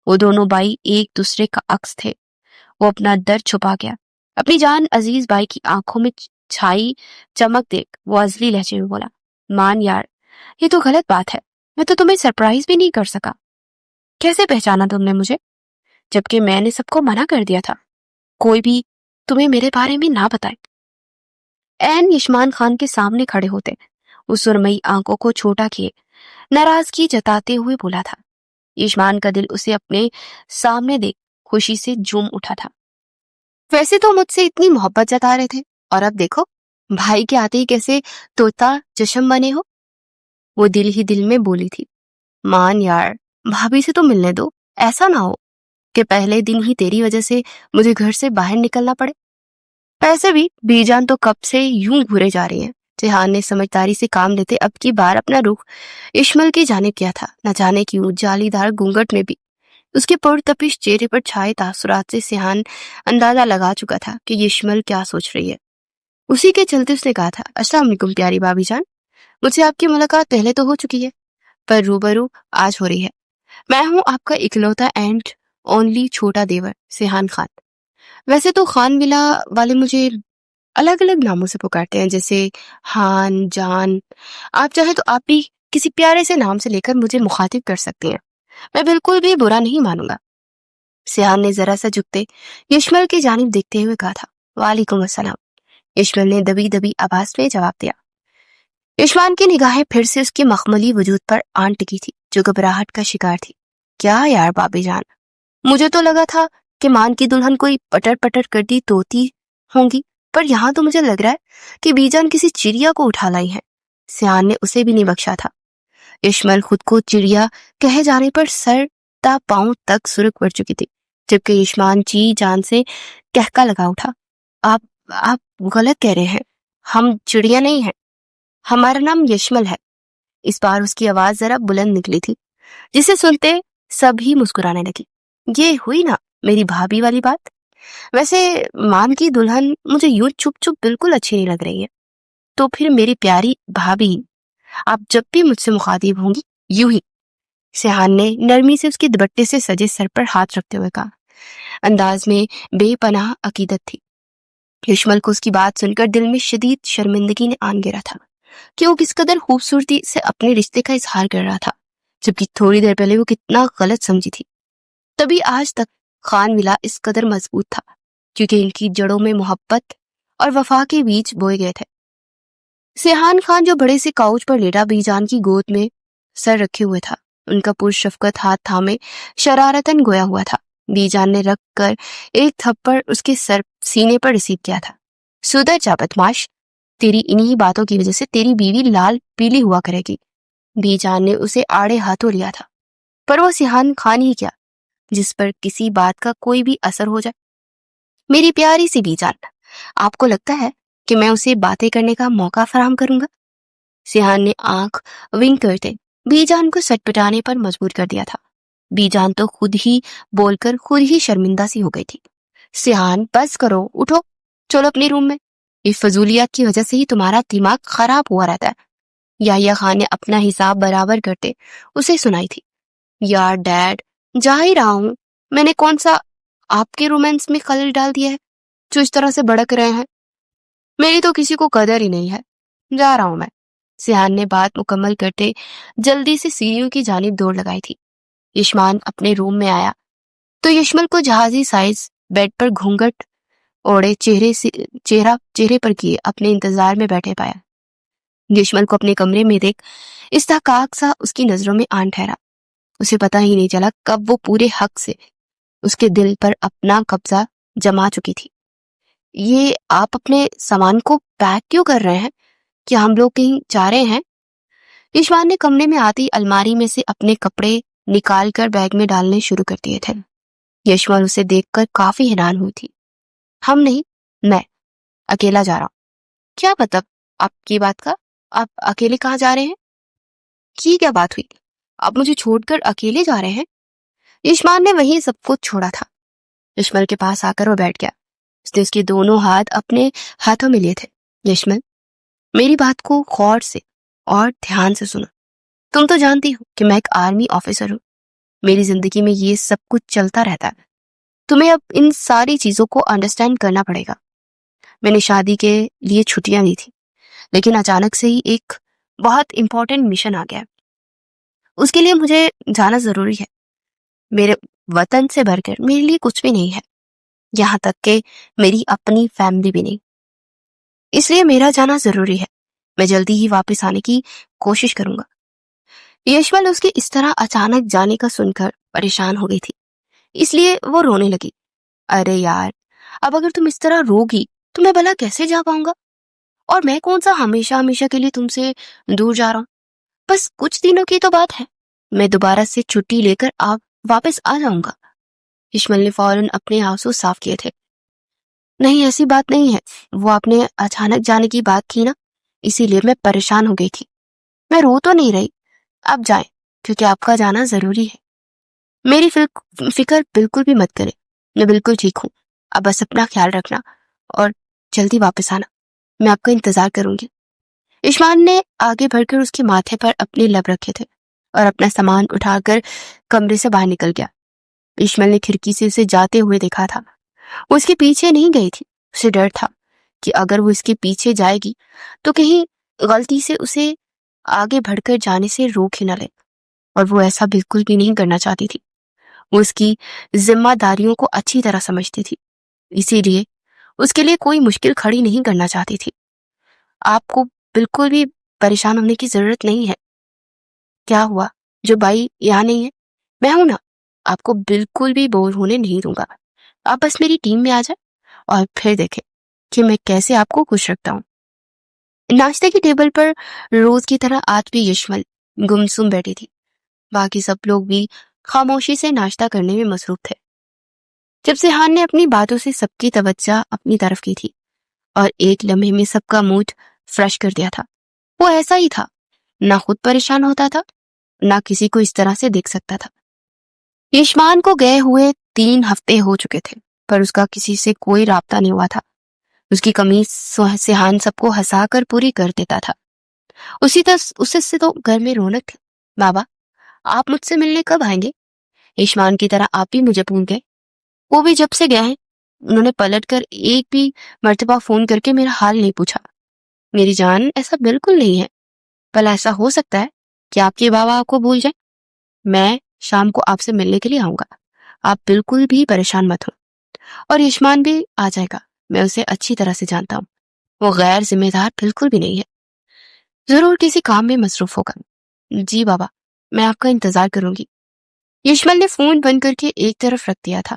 وہ دونوں بھائی ایک دوسرے کا عکس تھے۔ وہ اپنا درد چھپا گیا۔ اپنی جان عزیز بھائی کی آنکھوں میں چھائی چمک دیکھ وہ ازلی لہجے میں بولا، مان یار، یہ تو غلط بات ہے۔ میں تو تمہیں سرپرائز بھی نہیں کر سکا۔ کیسے پہچانا تم نے مجھے؟ جبکہ میں نے سب کو منع کر دیا تھا کوئی بھی تمہیں میرے بارے میں نہ بتائے۔ عین یشمان خان کے سامنے کھڑے ہوتے اس سرمئی آنکھوں کو چھوٹا کیے ناراضگی جتاتے ہوئے بولا تھا۔ یشمان کا دل اسے اپنے سامنے دیکھ خوشی سے جھوم اٹھا تھا۔ ویسے تو مجھ سے اتنی محبت جتا رہے تھے اور اب دیکھو بھائی کے آتے ہی کیسے طوطا چشم بنے ہو۔ وہ دل ہی دل میں بولی تھی، مان یار، بھابھی سے تو ملنے دو، ایسا نہ ہو کہ پہلے دن ہی تیری وجہ سے مجھے گھر سے باہر نکلنا پڑے۔ ایسے بھی بی جان تو کب سے یوں گھورے جا رہی ہیں۔ سیحان نے سمجھداری سے کام لیتے اب کی بار اپنا رخ یشمل کی جانب کیا تھا۔ نہ جانے کیوں جالی دار گھونگھٹ میں بھی اس کے پرتپش چہرے پر چھائے تاثرات سے سیحان اندازہ لگا چکا تھا کہ یشمل کیا سوچ رہی ہے۔ اسی کے چلتے اس نے کہا تھا، السلام علیکم پیاری بھابھی جان، مجھ سے آپ کی ملاقات پہلے تو ہو چکی ہے پر روبرو آج ہو رہی ہے۔ میں ہوں آپ کا اکلوتا اینڈ اونلی چھوٹا دیور سیحان خان۔ ویسے تو خان ولا والے مجھے الگ الگ ناموں سے پکارتے ہیں، جیسے ہان، جان۔ آپ چاہیں تو آپ بھی کسی پیارے سے نام سے لے کر مجھے مخاطب کر سکتی ہیں، میں بالکل بھی برا نہیں مانوں گا۔ سیحان نے ذرا سا جھکتے یشمل کی جانب دیکھتے ہوئے کہا تھا، وعلیکم السلام۔ یشمل نے دبی دبی آواز میں جواب دیا۔ یشمان کی نگاہیں پھر سے اس کے مخملی وجود پر آن ٹکی تھی جو گھبراہٹ کا شکار تھی۔ کیا یار بابی جان، مجھے تو لگا تھا کہ مان کی دلہن کوئی پٹر پٹر کرتی طوطی ہوں گی، پر یہاں تو مجھے لگ رہا ہے کہ بی جان کسی چڑیا کو اٹھا لائی ہے۔ سیحان نے اسے بھی نہیں بخشا تھا۔ یشمل خود کو چڑیا کہے جانے پر سر تا پاؤں تک سرخ پڑ چکی تھی، جبکہ یشمان جی جان سے کہکا لگا اٹھا، آپ غلط کہہ رہے ہیں، ہم چڑیا نہیں ہیں، ہمارا نام یشمل ہے۔ اس بار اس کی آواز ذرا بلند نکلی تھی جسے سنتے سب ہی مسکرانے لگی۔ یہ ہوئی نا میری بھابھی والی بات۔ ویسے مان کی دلہن مجھے یوں چپ چپ بالکل اچھی نہیں لگ رہی ہے، تو پھر میری پیاری بھابھی آپ جب بھی مجھ سے مخاطب ہوں گی یوں ہی۔ سیحان نے نرمی سے اس کے دوپٹے سے سجے سر پر ہاتھ رکھتے ہوئے کہا، انداز میں بے پناہ عقیدت تھی۔ یشمل کو اس کی بات سن کر دل میں شدید شرمندگی نے آن گرا تھا کہ وہ کس قدر خوبصورتی سے اپنے رشتے کا اظہار کر رہا تھا، جبکہ تھوڑی دیر پہلے وہ کتنا غلط سمجھی تھی۔ تبھی آج تک خان ولا اس قدر مضبوط تھا کیونکہ ان کی جڑوں میں محبت اور وفا کے بیج بوئے گئے تھے۔ سیحان خان جو بڑے سے کاؤچ پر لیٹا بی جان کی گود میں سر رکھے ہوئے تھا، ان کا پرشفقت ہاتھ تھامے شرارتاً گویا ہوا تھا۔ بی جان نے رکھ کر ایک تھپڑ اس کے سینے پر رسیب کیا تھا۔ سدھر جا بدماش، تیری انہی باتوں کی وجہ سے تیری بیوی لال پیلی ہوا کرے گی۔ بی جان نے اسے آڑے ہاتھوں لیا تھا، پر وہ سیحان خان ہی کیا جس پر کسی بات کا کوئی بھی اثر ہو جائے۔ میری پیاری سی بی جان، آپ کو لگتا ہے کہ میں اسے باتیں کرنے کا موقع فراہم کروں گا؟ سیحان نے آنکھ ونک کرتے بی جان کو سٹ پٹانے پر مجبور کر دیا تھا۔ بی جان تو خود ہی بول کر خود ہی شرمندہ سی ہو گئی تھی۔ سیحان بس کرو، اٹھو، چلو اپنے روم میں، اس فضولیات کی وجہ سے ہی تمہارا دماغ خراب ہوا رہتا ہے۔ یحییٰ خان نے اپنا حساب برابر کرتے اسے سنائی تھی، یار ڈیڈ، جا ہی رہا ہوں، میں نے کون سا آپ کے رومانس میں خلل ڈال دیا ہے جو اس طرح سے بڑک رہے ہیں؟ میری تو کسی کو قدر ہی نہیں ہے، جا رہا ہوں میں۔ سیحان نے بات مکمل کرتے جلدی سے سیڑھیوں کی جانب دوڑ لگائی تھی۔ یشمان اپنے روم میں آیا تو یشمل کو جہازی سائز بیڈ پر گھونگھٹ اوڑے چہرے پر کیے اپنے انتظار میں بیٹھے پایا۔ یشمل کو اپنے کمرے میں دیکھ استحقاق سا اس کی نظروں میں آن ٹھہرا۔ اسے پتہ ہی نہیں چلا کب وہ پورے حق سے اس کے دل پر اپنا قبضہ جما چکی تھی۔ یہ آپ اپنے سامان کو پیک کیوں کر رہے ہیں؟ کیا ہم لوگ کہیں جا رہے ہیں؟ یشمان نے کمرے میں آتی الماری میں سے اپنے کپڑے نکال کر بیگ میں ڈالنے شروع کر دیے تھے۔ یشمان اسے دیکھ کر کافی حیران ہوئی تھی۔ ہم نہیں، میں اکیلا جا رہا ہوں۔ کیا مطلب آپ کی بات کا؟ آپ اکیلے کہاں جا رہے ہیں؟ کیا بات ہوئی؟ آپ مجھے چھوڑ کر اکیلے جا رہے ہیں؟ یشمان نے وہی سب کچھ چھوڑا تھا۔ یشمل کے پاس آ کر وہ بیٹھ گیا۔ اس نے اس کے دونوں ہاتھ اپنے ہاتھوں میں لیے تھے۔ یشمل، میری بات کو غور سے اور دھیان سے سنو۔ تم تو جانتی ہو کہ میں ایک آرمی آفیسر ہوں۔ میری زندگی میں یہ سب کچھ چلتا رہتا ہے۔ تمہیں اب ان ساری چیزوں کو انڈرسٹینڈ کرنا پڑے گا۔ میں نے شادی کے لیے چھٹیاں لی تھی، لیکن اچانک سے ہی ایک بہت امپورٹنٹ مشن آ گیا۔ اس کے لیے مجھے جانا ضروری ہے۔ میرے وطن سے بڑھ کر میرے لیے کچھ بھی نہیں ہے، یہاں تک کہ میری اپنی فیملی بھی نہیں۔ اس لیے میرا جانا ضروری ہے۔ میں جلدی ہی واپس آنے کی کوشش کروں گا۔ یشمل اس کے اس طرح اچانک جانے کا سن کر پریشان ہو گئی تھی، اس لیے وہ رونے لگی۔ ارے یار، اب اگر تم اس طرح روگی تو میں بھلا کیسے جا پاؤں گا؟ اور میں کون سا ہمیشہ ہمیشہ کے لیے تم سے دور جا رہا ہوں؟ بس کچھ دنوں کی تو بات ہے، میں دوبارہ سے چھٹی لے کر واپس آ جاؤں گا۔ یشمل نے فوراً اپنے آنسو صاف کیے تھے۔ نہیں، ایسی بات نہیں ہے، وہ آپ نے اچانک جانے کی بات کی نا، اسی لیے میں پریشان ہو گئی تھی۔ میں رو تو نہیں رہی، آپ جائیں کیونکہ آپ کا جانا ضروری ہے۔ میری فکر بالکل بھی مت کریں، میں بالکل ٹھیک ہوں۔ اب بس اپنا خیال رکھنا اور جلدی واپس آنا، میں آپ کا انتظار کروں گی۔ یشمان نے آگے بڑھ کر اس کے ماتھے پر اپنے لب رکھے تھے اور اپنا سامان اٹھا کر کمرے سے باہر نکل گیا۔ یشمل نے کھڑکی سے اسے جاتے ہوئے دیکھا تھا۔ وہ اس کے پیچھے نہیں گئی تھی، اسے ڈر تھا کہ اگر وہ اس کے پیچھے جائے گی تو کہیں غلطی سے اسے آگے بڑھ کر جانے سے روک ہی نہ لے، اور وہ ایسا بالکل بھی نہیں کرنا چاہتی تھی۔ وہ اس کی ذمہ داریوں کو اچھی طرح سمجھتی تھی، اسی لیے اس کے لیے کوئی مشکل کھڑی نہیں کرنا چاہتی تھی۔ آپ کو بالکل بھی پریشان ہونے کی ضرورت نہیں ہے۔ کیا ہوا؟ جو بھائی یہاں نہیں ہے، میں ہوں نا، آپ کو بالکل بھی بور ہونے نہیں دوں گا۔ آپ بس میری ٹیم میں آ جائیں اور پھر دیکھیں کہ میں کیسے آپ کو خوش رکھتا ہوں۔ ناشتے کی ٹیبل پر روز کی طرح آج بھی یشمل گمسم بیٹھی تھی۔ باقی سب لوگ بھی خاموشی سے ناشتہ کرنے میں مصروف تھے۔ جب سیحان نے اپنی باتوں سے سب کی توجہ اپنی طرف کی تھی اور ایک لمحے میں سب کا موڈ فریش کر دیا تھا، وہ ایسا ہی تھا، نہ خود پریشان ہوتا تھا، نہ کسی کو اس طرح سے دیکھ سکتا تھا۔ یشمان کو گئے ہوئے 3 ہفتے ہو چکے تھے، پر اس کا کسی سے کوئی رابطہ نہیں ہوا تھا۔ اس کی کمی سیحان سب کو ہنسا کر پوری کر دیتا تھا۔ اسی سے تو گھر میں رونق تھی۔ بابا، آپ مجھ سے ملنے کب آئیں گے؟ یشمان کی طرح آپ بھی مجھے پوچھ گئے۔ وہ بھی جب سے گئے ہیں، انہوں نے پلٹ کر ایک بھی مرتبہ فون کر کے میرا حال نہیں پوچھا۔ میری جان، ایسا بالکل نہیں ہے۔ بھلا ایسا ہو سکتا ہے کہ آپ کے بابا آپ کو بھول جائیں؟ میں شام کو آپ سے ملنے کے لیے آؤں گا، آپ بالکل بھی پریشان مت ہو۔ اور یشمان بھی آ جائے گا، میں اسے اچھی طرح سے جانتا ہوں، وہ غیر ذمہ دار بالکل بھی نہیں ہے، ضرور کسی کام میں مصروف ہوگا۔ جی بابا، میں آپ کا انتظار کروں گی۔ یشمل نے فون بند کر کے ایک طرف رکھ دیا تھا۔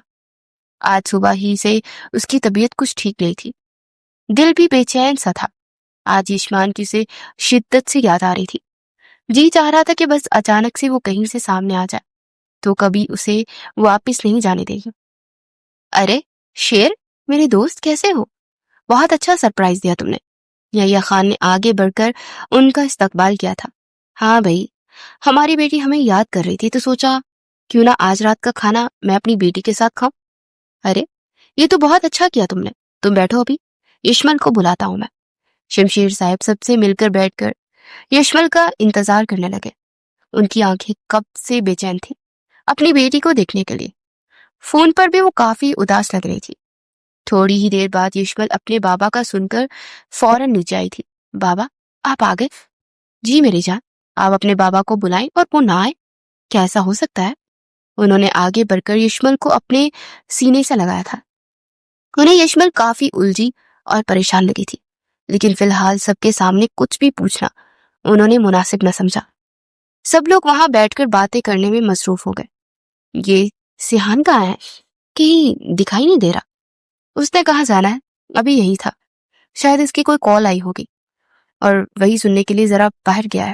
آج صبح ہی سے اس کی طبیعت کچھ ٹھیک نہیں تھی، دل بھی بے چین سا تھا۔ آج یشمان کی اسے شدت سے یاد آ رہی تھی۔ جی چاہ رہا تھا کہ بس اچانک سے وہ کہیں سے سامنے آ جائے تو کبھی اسے واپس نہیں جانے دے گی۔ ارے شیر، میرے دوست کیسے ہو؟ بہت اچھا سرپرائز دیا تم نے۔ یحییٰ خان نے آگے بڑھ کر ان کا استقبال کیا تھا۔ ہاں بھائی، ہماری بیٹی ہمیں یاد کر رہی تھی تو سوچا کیوں نہ آج رات کا کھانا میں اپنی بیٹی کے ساتھ کھاؤں۔ ارے یہ تو بہت اچھا کیا تم نے، تم بیٹھو، ابھی یشمل کو بلاتا ہوں میں۔ شمشیر صاحب سب سے مل کر بیٹھ کر یشمل کا انتظار کرنے لگے۔ ان کی آنکھیں کب سے بے چین تھیں اپنی بیٹی کو دیکھنے کے لیے۔ فون پر بھی وہ کافی اداس لگ رہی تھی۔ تھوڑی ہی دیر بعد یشمل اپنے بابا کا سن کر فوراً نیچے آئی تھی۔ بابا، آپ آ گئے؟ جی میری جان، آپ اپنے بابا کو بلائیں اور وہ نہ آئے، کیا ایسا ہو سکتا ہے؟ انہوں نے آگے بڑھ کر یشمل کو اپنے سینے سے لگایا تھا۔ انہیں یشمل کافی الجھی اور پریشان لگی تھی، لیکن فی الحال سب کے سامنے کچھ بھی پوچھنا انہوں نے مناسب نہ سمجھا۔ سب لوگ وہاں بیٹھ کر باتیں کرنے میں مصروف ہو گئے۔ یہ سیحان کہاں ہے؟ کہیں دکھائی نہیں دے رہا۔ اس نے کہاں جانا ہے؟ ابھی یہی تھا، شاید اس کی کوئی کال آئی ہوگی اور وہی سننے کے لیے ذرا باہر گیا ہے۔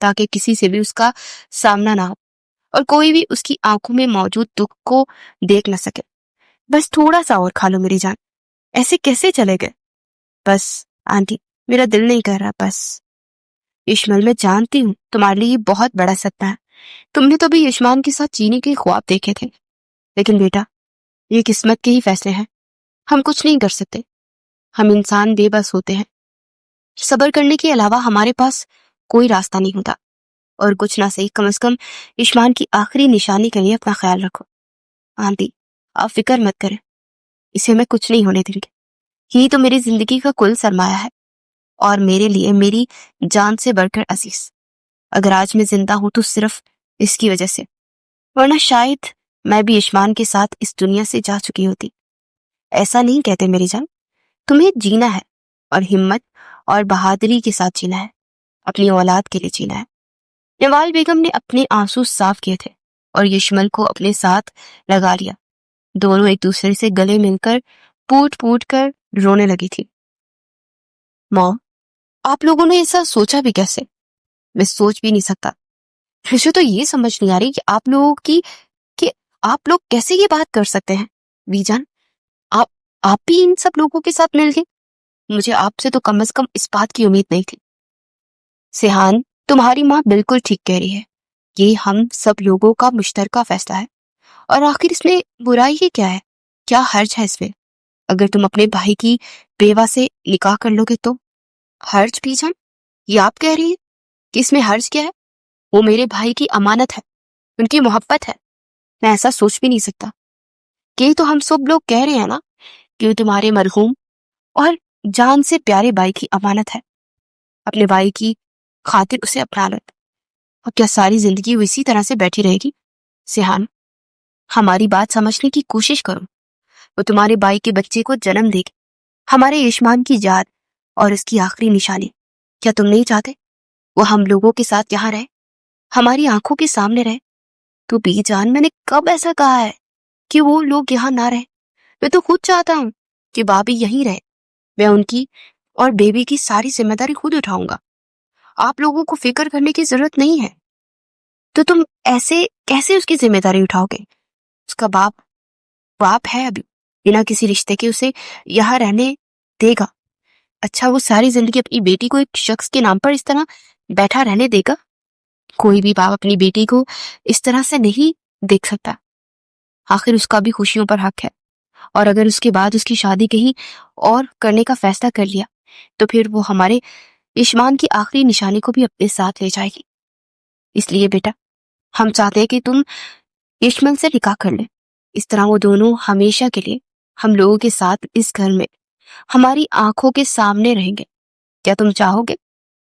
تاکہ کسی سے بھی اس کا سامنا نہ ہو اور کوئی بھی اس کی آنکھوں میں موجود دکھ کو دیکھ نہ سکے۔ بس تھوڑا سا اور کھا لو میری جان، ایسے کیسے چلے گئے؟ بس آنٹی، میرا دل نہیں کر رہا بس۔ یشمل، میں جانتی ہوں تمہارے لیے یہ بہت بڑا صدمہ ہے، تم نے تو بھی یشمان کے ساتھ جینے کے خواب دیکھے تھے، لیکن بیٹا یہ قسمت کے ہی فیصلے ہیں، ہم کچھ نہیں کر سکتے، ہم انسان بے بس ہوتے ہیں، صبر کرنے کے علاوہ ہمارے پاس کوئی راستہ نہیں ہوتا، اور کچھ نہ صحیح کم از کم یشمان کی آخری نشانی کے لیے اپنا خیال رکھو۔ آنٹی آپ فکر مت کریں، اسے میں کچھ نہیں ہونے دیں گے، یہی تو میری زندگی کا کل سرمایہ ہے، اور میرے لیے میری جان سے بڑھ کر عزیز۔ اگر آج میں زندہ ہوں تو صرف اس کی وجہ سے، ورنہ شاید میں بھی یشمان کے ساتھ اس دنیا سے جا چکی ہوتی۔ ایسا نہیں کہتے میری جان، تمہیں جینا ہے، اور ہمت اور بہادری کے ساتھ جینا ہے، اپنی اولاد کے لیے جینا ہے۔ نوال بیگم نے اپنے آنسو صاف کیے تھے اور یشمل کو اپنے ساتھ لگا لیا، دونوں ایک دوسرے سے گلے مل کر پوٹ پوٹ کر رونے لگی تھی۔ ماں، آپ لوگوں نے ایسا سوچا بھی کیسے؟ میں سوچ بھی نہیں سکتا، مجھے تو یہ سمجھ نہیں آ رہی کہ آپ لوگ کیسے یہ بات کر سکتے ہیں۔ وی جان، آپ بھی ان سب لوگوں کے ساتھ مل گئے؟ مجھے آپ سے تو کم از کم اس بات کی امید نہیں تھی۔ سیحان، تمہاری ماں بالکل ٹھیک کہہ رہی ہے، یہ ہم سب لوگوں کا مشترکہ فیصلہ ہے، اور آخر اس میں برائی ہی کیا ہے؟ کیا حرج ہے اس میں؟ اگر تم اپنے بھائی کی بیوہ سے نکاح کر لو گے تو؟ حرج بھی جان؟ یہ آپ کہہ رہی ہے کہ اس میں حرج کیا ہے؟ وہ میرے بھائی کی امانت ہے، ان کی محبت ہے، میں ایسا سوچ بھی نہیں سکتا۔ کہ تو ہم سب لوگ کہہ رہے ہیں نا کہ وہ تمہارے مرحوم اور جان سے پیارے بھائی کی امانت ہے، اپنے بھائی کی خاطر اسے اپنا لو۔ اب کیا ساری زندگی وہ اسی طرح سے بیٹھی رہے گی؟ سیحان، ہماری بات سمجھنے کی کوشش کرو، وہ تمہارے بھائی کے بچے کو جنم دے گی، ہمارے یشمان کی یاد اور اس کی آخری نشانی۔ کیا تم نہیں چاہتے وہ ہم لوگوں کے ساتھ یہاں رہے، ہماری آنکھوں کے سامنے رہے؟ تو بی جان، میں نے کب ایسا کہا ہے کہ وہ لوگ یہاں نہ رہے؟ میں تو خود چاہتا ہوں کہ بابی یہیں رہے، میں ان کی اور بیبی کی ساری ذمہ داری خود اٹھاؤں گا، آپ لوگوں کو فکر کرنے کی ضرورت نہیں ہے۔ تو تم ایسے کیسے اس کی ذمہ داری اٹھاؤ گے؟ اس کا باپ ہے ابھی، بنا کسی رشتے کے اسے یہاں رہنے دے گا؟ اچھا، وہ ساری زندگی اپنی بیٹی کو ایک شخص کے نام پر اس طرح بیٹھا رہنے دے گا؟ کوئی بھی باپ اپنی بیٹی کو اس طرح سے نہیں دیکھ سکتا، آخر اس کا بھی خوشیوں پر حق ہے، اور اگر اس کے بعد اس کی شادی کہیں اور کرنے کا فیصلہ کر لیا تو پھر وہ ہمارے یشمان کی آخری نشانی کو بھی اپنے ساتھ لے جائے گی۔ اس لیے بیٹا، ہم چاہتے ہیں کہ تم یشمن سے نکاح کر لیں، اس طرح وہ دونوں ہمیشہ کے لیے ہم لوگوں کے ساتھ اس گھر میں ہماری آنکھوں کے سامنے رہیں گے۔ کیا تم چاہو گے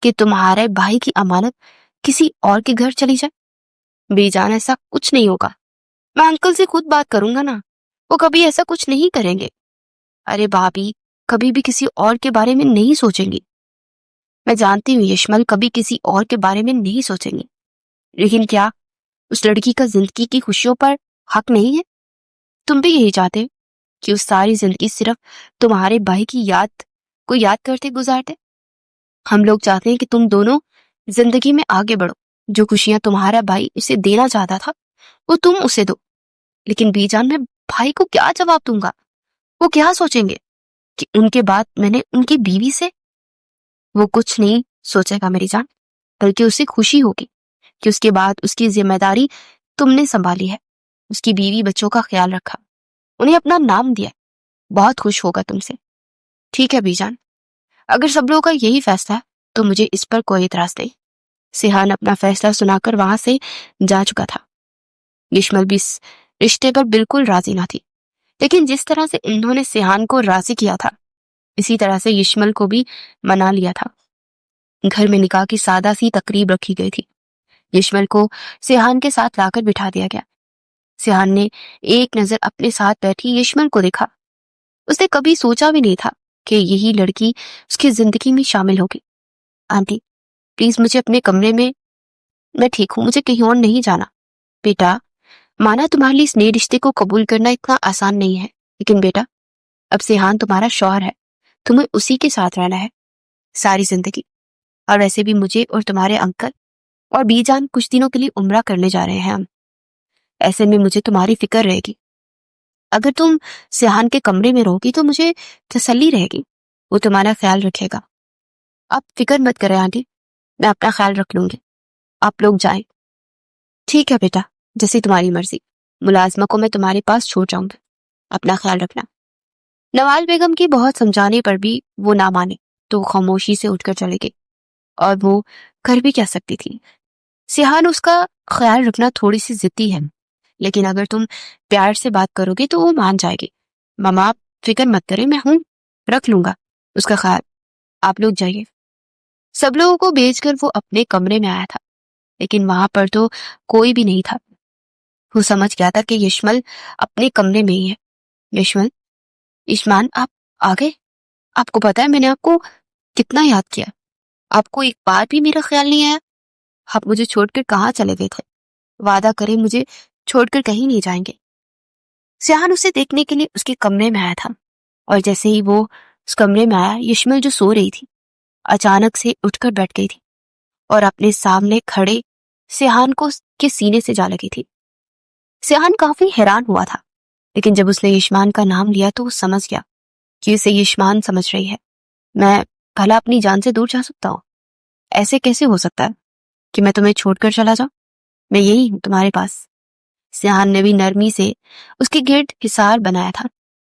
کہ تمہارے بھائی کی امانت کسی اور کے گھر چلی جائے؟ بے جان، ایسا کچھ نہیں ہوگا، میں انکل سے خود بات کروں گا نا، وہ کبھی ایسا کچھ نہیں کریں گے۔ ارے بھابھی کبھی بھی کسی اور کے بارے میں نہیں سوچیں گی، میں جانتی ہوں یشمل کبھی کسی اور کے بارے میں نہیں سوچیں گی، لیکن کیا اس لڑکی کا زندگی کی خوشیوں پر حق نہیں ہے؟ تم بھی یہی چاہتے کہ اس ساری زندگی صرف تمہارے بھائی کی یاد کو یاد کرتے گزار دے؟ ہم لوگ چاہتے ہیں کہ تم دونوں زندگی میں آگے بڑھو، جو خوشیاں تمہارا بھائی اسے دینا چاہتا تھا وہ تم اسے دو۔ لیکن بی جان، میں بھائی کو کیا جواب دوں گا؟ وہ کیا سوچیں گے کہ ان کے بعد میں نے ان کی بیوی سے؟ وہ کچھ نہیں سوچے گا میری جان، بلکہ اسے خوشی ہوگی کہ اس کے بعد اس کی ذمہ داری تم نے سنبھالی ہے، اس کی بیوی بچوں کا خیال رکھا، انہیں اپنا نام دیا، بہت خوش ہوگا تم سے۔ ٹھیک ہے بی جان، اگر سب لوگوں کا یہی فیصلہ ہے تو مجھے اس پر کوئی اعتراض نہیں۔ سیحان اپنا فیصلہ سنا کر وہاں سے جا چکا تھا۔ یشمل بھی اس رشتے پر بالکل راضی نہ تھی، لیکن جس طرح سے انہوں نے سیحان کو راضی کیا تھا اسی طرح سے یشمل کو بھی منا لیا تھا۔ گھر میں نکاح کی سادہ سی تقریب رکھی گئی تھی، یشمل کو سیحان کے ساتھ لا کر بٹھا دیا گیا۔ سیحان نے ایک نظر اپنے ساتھ بیٹھی یشمل کو دیکھا، اس نے کبھی سوچا بھی نہیں تھا کہ یہی لڑکی اس کی زندگی میں شامل ہوگی۔ آنٹی پلیز مجھے اپنے کمرے میں ٹھیک ہوں، مجھے کہیں اور نہیں جانا۔ بیٹا، مانا تمہارے لیے اس نئے رشتے کو قبول کرنا اتنا آسان نہیں ہے، لیکن بیٹا اب سیحان تمہارا شوہر ہے، تمہیں اسی کے ساتھ رہنا ہے ساری زندگی، اور ویسے بھی مجھے اور تمہارے انکل اور بی جان کچھ دنوں کے لیے عمرہ کرنے جا رہے ہیں ہم، ایسے میں مجھے تمہاری فکر رہے گی. اگر تم سیحان کے کمرے میں رہو گی تو مجھے تسلی رہے گی، وہ تمہارا خیال رکھے گا. آپ فکر مت کریں آنٹی، میں اپنا خیال رکھ لوں گی، آپ لوگ جائیں. ٹھیک ہے بیٹا، جیسی تمہاری مرضی، ملازمہ کو میں تمہارے پاس چھوڑ جاؤں گی، اپنا خیال رکھنا. نوال بیگم کی بہت سمجھانے پر بھی وہ نہ مانے تو وہ خاموشی سے اٹھ کر چلے گئی، اور وہ کر بھی کیا سکتی تھی. سیحان اس کا خیال رکھنا تھوڑی سی ضدی ہے، لیکن اگر تم پیار سے بات کرو گے تو وہ مان جائے گی. ماما آپ فکر مت کریں، میں ہوں، رکھ لوں گا اس کا خیال، آپ لوگ جائیے. سب لوگوں کو بھیج کر وہ اپنے کمرے میں آیا تھا، لیکن وہاں پر تو کوئی بھی نہیں تھا. وہ سمجھ گیا تھا کہ یشمل اپنے کمرے میں ہی ہے. یشمل، عثمان آپ آ گئے؟ آپ کو پتا ہے میں نے آپ کو کتنا یاد کیا، آپ کو ایک بار بھی میرا خیال نہیں آیا. آپ مجھے چھوڑ کر کہاں چلے گئے تھے؟ وعدہ کریں مجھے چھوڑ کر کہیں نہیں جائیں گے. سیحان اسے دیکھنے کے لیے اس کے کمرے میں آیا تھا، اور جیسے ہی وہ اس کمرے میں آیا، یشمل جو سو رہی تھی اچانک سے اٹھ کر بیٹھ گئی تھی اور اپنے سامنے کھڑے سیحان کو کے سینے سے جا لگی تھی. سیحان کافی حیران ہوا تھا، لیکن جب اس نے یشمان کا نام لیا تو وہ سمجھ گیا کہ اسے یشمان سمجھ رہی ہے. میں بھلا اپنی جان سے دور جا سکتا ہوں؟ ایسے کیسے ہو سکتا ہے کہ میں تمہیں چھوڑ کر چلا جاؤں؟ میں یہی ہوں تمہارے پاس. سیحان نے بھی نرمی سے اس کے گرد حصار بنایا تھا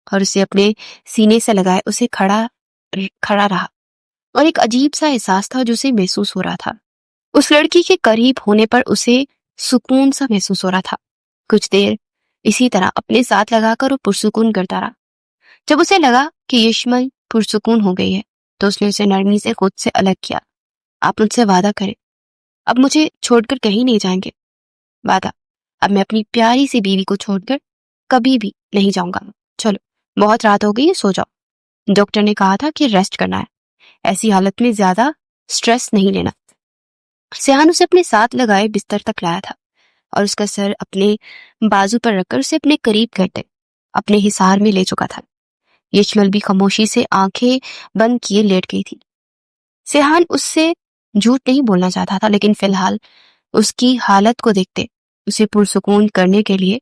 اور اسے اپنے سینے سے لگائے اسے کھڑا رہا، اور ایک عجیب سا احساس تھا جو اسے محسوس ہو رہا تھا. اس لڑکی کے قریب ہونے پر اسے سکون سا محسوس ہو رہا تھا. کچھ دیر اسی طرح اپنے ساتھ لگا کر وہ پرسکون کرتا رہا. جب اسے لگا کہ یشمل پرسکون ہو گئی ہے تو اس نے اسے نرمی سے خود سے الگ کیا. آپ مجھ سے وعدہ کریں، اب مجھے چھوڑ کر کہیں نہیں جائیں گے. وعدہ، اب میں اپنی پیاری سی بیوی کو چھوڑ کر کبھی بھی نہیں جاؤں گا. چلو بہت رات ہو گئی ہے، سو جاؤ. ڈاکٹر نے کہا تھا کہ ریسٹ کرنا ہے، ایسی حالت میں زیادہ سٹریس نہیں لینا. سیحان اسے اپنے ساتھ لگائے بستر تک لایا تھا اور اس کا سر اپنے بازو پر رکھ کر اسے اپنے قریب کرتے اپنے حصار میں لے چکا تھا. یشمل بھی خاموشی سے آنکھیں بند کیے لیٹ گئی تھی. سیحان اس سے جھوٹ نہیں بولنا چاہتا تھا، لیکن فی الحال اس کی حالت کو دیکھتے اسے پرسکون کرنے کے لیے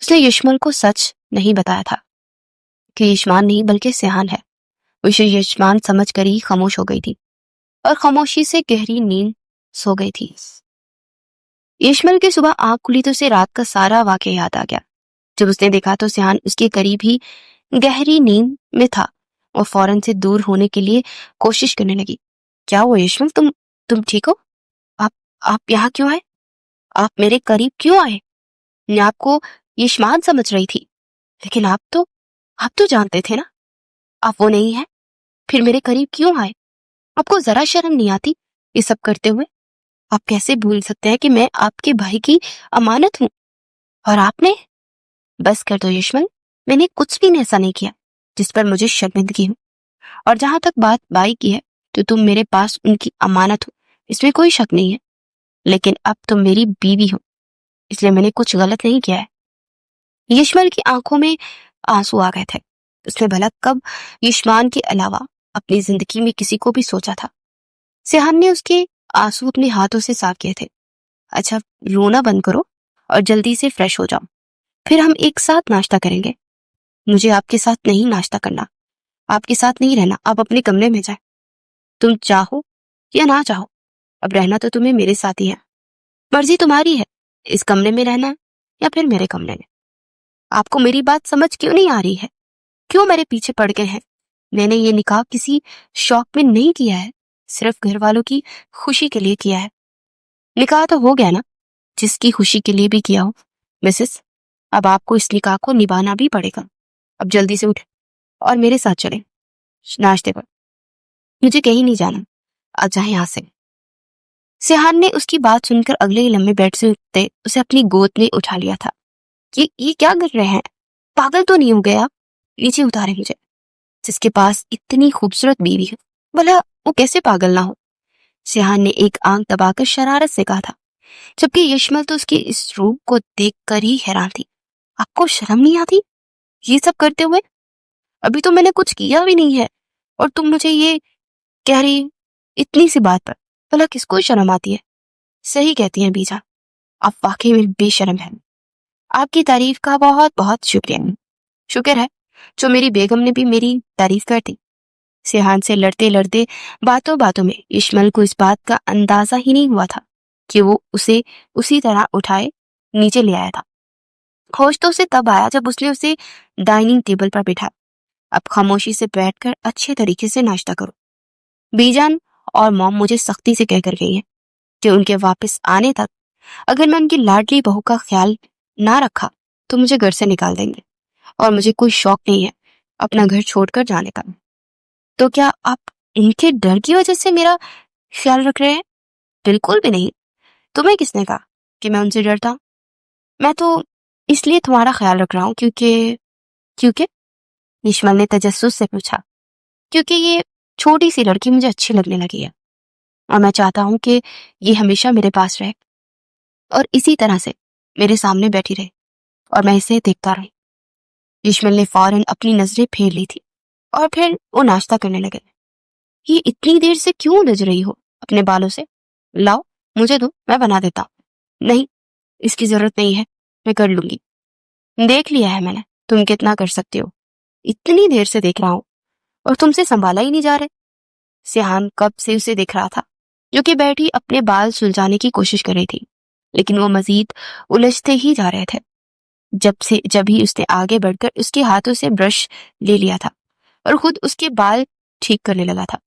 اس نے یشمل کو سچ نہیں بتایا تھا کہ یشمان نہیں بلکہ سیحان ہے. اسے یشمان سمجھ کر ہی خاموش ہو گئی تھی اور خاموشی سے گہری نیند سو گئی تھی. یشمل کی صبح آنکھ کھلی تو اسے رات کا سارا واقعہ یاد آ گیا. جب اس نے دیکھا تو سیحان اس کے قریب ہی گہری نیند میں تھا اور فوراً سے دور ہونے کے لیے کوشش کرنے لگی. کیا ہوا یشمل، تم ٹھیک ہو؟ آپ یہاں کیوں آئے؟ آپ میرے قریب کیوں آئے؟ میں آپ کو یشمان سمجھ رہی تھی، لیکن آپ تو جانتے تھے نا آپ وہ نہیں ہیں، پھر میرے قریب کیوں آئے؟ آپ کو ذرا شرم نہیں آتی یہ سب کرتے ہوئے؟ آپ کیسے بھول سکتے ہیں کہ میں آپ کے بھائی کی امانت ہوں؟ اور آپ نے بس کر دو یشمل، میں نے کچھ بھی ایسا نہیں کیا جس پر مجھے شرمندگی ہو. اور جہاں تک بات بھائی کی ہے تو تم میرے پاس ان کی امانت ہو، اس میں کوئی شک نہیں ہے، لیکن اب تم میری بیوی ہو، اس لیے میں نے کچھ غلط نہیں کیا ہے. یشمل کی آنکھوں میں آنسو آ گئے تھے. اس نے بھلا کب یشمان کے علاوہ اپنی زندگی میں کسی کو بھی سوچا تھا؟ سیحان نے اس کے آنسو اپنے ہاتھوں سے صاف کیے تھے. اچھا رونا بند کرو اور جلدی سے فریش ہو جاؤ، پھر ہم ایک ساتھ ناشتہ کریں گے. مجھے آپ کے ساتھ نہیں ناشتہ کرنا، آپ کے ساتھ نہیں رہنا، آپ اپنے کمرے میں جائیں. تم چاہو یا نہ چاہو اب رہنا تو تمہیں میرے ساتھ ہی ہے، مرضی تمہاری ہے اس کمرے میں رہنا یا پھر میرے کمرے میں. آپ کو میری بات سمجھ کیوں نہیں آ رہی ہے؟ کیوں میرے پیچھے پڑ گئے ہیں؟ میں نے یہ نکاح کسی شوق میں نہیں کیا ہے، صرف گھر والوں کی خوشی کے لیے کیا ہے. نکاح تو ہو گیا نا، جس کی خوشی کے لیے بھی کیا ہو. مسز، اب آپ کو اس نکاح کو نبھانا بھی پڑے گا. اب جلدی سے اٹھ اور میرے ساتھ چلیں ناشتے پر. مجھے کہیں نہیں جانا، آ جائیں یہاں سے. سیحان نے اس کی بات سن کر اگلے ہی لمحے بیڈ سے اٹھتے اسے اپنی گود میں اٹھا لیا تھا. یہ کیا کر رہے ہیں؟ پاگل تو نہیں ہو گئے آپ؟ نیچے اتارے مجھے. جس کے پاس اتنی خوبصورت بیوی ہے بھلا وہ کیسے پاگل نہ ہو؟ سیحان نے ایک آنکھ دبا کر شرارت سے کہا تھا، جبکہ یشمل تو اس کے اس روپ کو دیکھ کر ہی حیران تھی. آپ کو شرم نہیں آتی یہ سب کرتے ہوئے؟ ابھی تو میں نے کچھ کیا بھی نہیں ہے اور تم مجھے یہ کہہ رہی اتنی سی بات پر، بھلا کس کو شرم آتی ہے؟ صحیح کہتی ہیں بیجا، آپ واقعی میں بے شرم ہیں. آپ کی تعریف کا بہت بہت شکریہ. شکر ہے جو میری بیگم نے بھی میری تعریف کر دی. سیحان سے لڑتے لڑتے باتوں باتوں میں یشمل کو اس بات کا اندازہ ہی نہیں ہوا تھا کہ وہ اسے اسی طرح اٹھائے نیچے لے آیا تھا. ہوش تو اسے تب آیا جب اس نے اسے ڈائننگ ٹیبل پر بٹھا. اب خاموشی سے بیٹھ کر اچھے طریقے سے ناشتہ کرو. بیجان اور موم مجھے سختی سے کہہ کر گئی ہیں کہ ان کے واپس آنے تک اگر میں ان کی لاڈلی بہو کا خیال نہ رکھا تو مجھے گھر سے نکال دیں گے، اور مجھے کوئی شوق نہیں ہے اپنا گھر چھوڑ کر جانے کا. تو کیا آپ ان کے ڈر کی وجہ سے میرا خیال رکھ رہے ہیں؟ بالکل بھی نہیں. تمہیں کس نے کہا کہ میں ان سے ڈرتا ہوں؟ میں تو اس لیے تمہارا خیال رکھ رہا ہوں کیونکہ یشمل نے تجسس سے پوچھا. کیونکہ یہ چھوٹی سی لڑکی مجھے اچھی لگنے لگی ہے، اور میں چاہتا ہوں کہ یہ ہمیشہ میرے پاس رہے اور اسی طرح سے میرے سامنے بیٹھی رہے اور میں اسے دیکھتا رہوں. یشمل نے فوراً اپنی نظریں پھیر لی تھی اور پھر وہ ناشتہ کرنے لگے. یہ اتنی دیر سے کیوں الجھ رہی ہو اپنے بالوں سے؟ لاؤ مجھے دو، میں بنا دیتا ہوں. نہیں، اس کی ضرورت نہیں ہے، میں کر لوں گی. دیکھ لیا ہے میں نے تم کتنا کر سکتے ہو. اتنی دیر سے دیکھ رہا ہوں اور تم سے سنبھالا ہی نہیں جا رہے. سیحان کب سے اسے دیکھ رہا تھا جو کہ بیٹھی اپنے بال سلجھانے کی کوشش کر رہی تھی، لیکن وہ مزید الجھتے ہی جا رہے تھے. جب ہی اس نے آگے بڑھ کر اس کے ہاتھوں سے برش لے لیا تھا اور خود اس کے بال ٹھیک کرنے لگا تھا.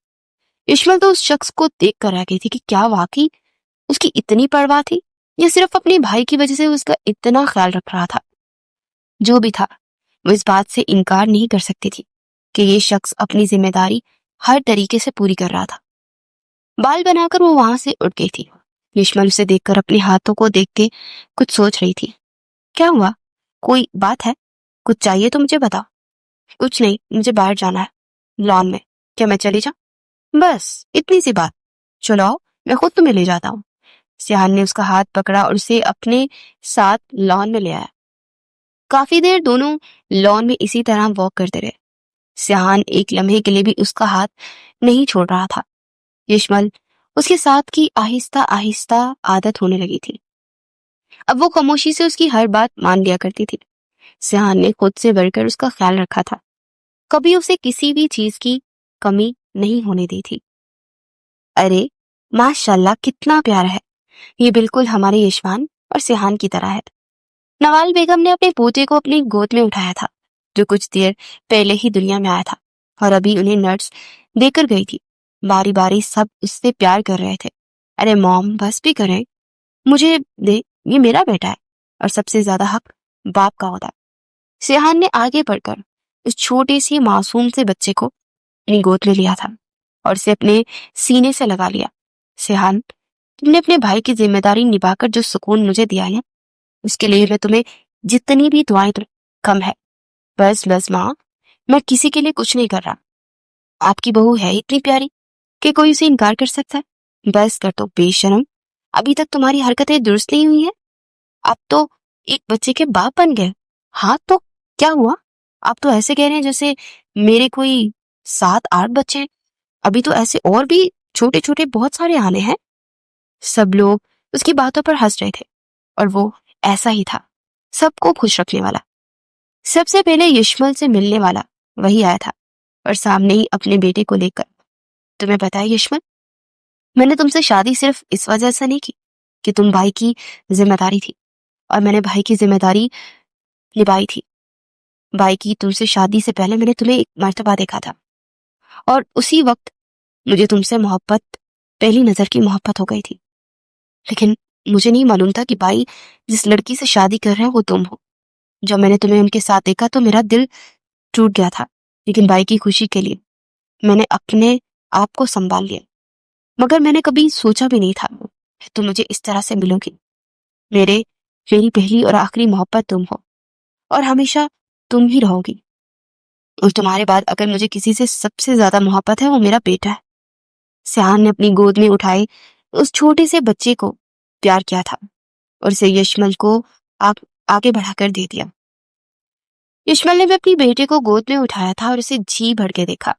یشمل تو اس شخص کو دیکھ کر رہ گئی تھی کہ کیا واقعی اس کی اتنی پرواہ تھی یا صرف اپنے بھائی کی وجہ سے اس کا اتنا خیال رکھ رہا تھا. جو بھی تھا وہ اس بات سے انکار نہیں کر سکتی تھی کہ یہ شخص اپنی ذمہ داری ہر طریقے سے پوری کر رہا تھا. بال بنا کر وہ وہاں سے اٹھ گئی تھی. یشمل اسے دیکھ کر اپنے ہاتھوں کو دیکھ کے کچھ سوچ رہی تھی. کیا ہوا؟ کوئی بات ہے؟ کچھ چاہیے تو مجھے بتا. کچھ نہیں، مجھے باہر جانا ہے لان میں. کیا میں چلی جاؤں؟ بس اتنی سی بات. چلو آؤ، میں خود تمہیں لے جاتا ہوں. سیحان نے اس کا ہاتھ پکڑا اور اسے اپنے ساتھ لان میں لے آیا. کافی دیر دونوں لان میں اسی طرح واک کرتے رہے. سیحان ایک لمحے کے لیے بھی اس کا ہاتھ نہیں چھوڑ رہا تھا. یشمل اس کے ساتھ کی آہستہ آہستہ عادت ہونے لگی تھی. اب وہ خاموشی سے اس کی ہر بات مان لیا کرتی تھی. سیحان نے خود سے بڑھ کر اس کا خیال رکھا تھا، کبھی اسے کسی بھی چیز کی کمی نہیں ہونے دی تھی. ارے ماشاءاللہ کتنا پیارا ہے، یہ بالکل ہمارے یشمان اور سیحان کی طرح ہے. نوال بیگم نے اپنے پوتے کو اپنی گود میں اٹھایا تھا جو کچھ دیر پہلے ہی دنیا میں آیا تھا، اور ابھی انہیں نرس دے کر گئی تھی. باری باری سب اس سے پیار کر رہے تھے. ارے موم بس بھی کریں، مجھے دے، یہ میرا بیٹا ہے اور سب سے زیادہ حق باپ کا ہوتا ہے. سیحان نے آگے بڑھ کر اس چھوٹے سی معصوم سے بچے کو اپنی گود میں لیا تھا اور اسے اپنے سینے سے لگا لیا. سیحان، تم نے اپنے بھائی کی ذمہ داری نبھا کر جو سکون مجھے دیا ہے اس کے لیے میں تمہیں جتنی بھی دعائیں کم ہے. بس ماں، میں کسی کے لیے کچھ نہیں کر رہا. آپ کی بہو ہے اتنی پیاری کہ کوئی اسے انکار کر سکتا ہے؟ بس کر تو بے شرم، ابھی تک تمہاری حرکتیں درست نہیں ہوئی ہیں. آپ تو ایک بچے کے باپ بن گئے. ہاں تو کیا ہوا؟ آپ تو ایسے کہہ رہے ہیں جیسے میرے کوئی 7-8 بچے. ابھی تو ایسے اور بھی چھوٹے چھوٹے بہت سارے آنے ہیں. سب لوگ اس کی باتوں پر ہنس رہے تھے اور وہ ایسا ہی تھا، سب کو خوش رکھنے والا. سب سے پہلے یشمل سے ملنے والا وہی آیا تھا اور سامنے ہی اپنے بیٹے کو لے کر. تمہیں پتا ہے یشمل، میں نے تم سے شادی صرف اس وجہ سے نہیں کی کہ تم بھائی کی ذمہ داری تھی، اور میں نے بھائی کی ذمہ داری نبھائی تھی. بھائی کی تم سے شادی سے پہلے میں نے تمہیں ایک مرتبہ دیکھا تھا اور اسی وقت مجھے تم سے محبت، پہلی نظر کی محبت ہو گئی تھی. لیکن مجھے نہیں معلوم تھا کہ بھائی جس لڑکی سے شادی کر رہے ہیں وہ تم ہو. جب میں نے تمہیں ان کے ساتھ دیکھا تو میرا دل ٹوٹ گیا تھا، لیکن بھائی کی خوشی کے لیے میں نے اپنے آپ کو سنبھال لیا. مگر میں نے کبھی سوچا بھی نہیں تھا کہ تم مجھے اس طرح سے ملو گی. میری پہلی اور آخری محبت تم ہو اور ہمیشہ تم ہی رہو گی. اور تمہارے بعد اگر مجھے کسی سے سب سے زیادہ محبت ہے وہ میرا بیٹا ہے. سیحان نے اپنی گود میں اٹھائے اس چھوٹے سے بچے کو پیار کیا تھا اور اسے یشمل کو آگے بڑھا کر دے دیا. یشمل نے بھی اپنی بیٹے کو گود میں اٹھایا تھا اور اسے جی بھر کے دیکھا.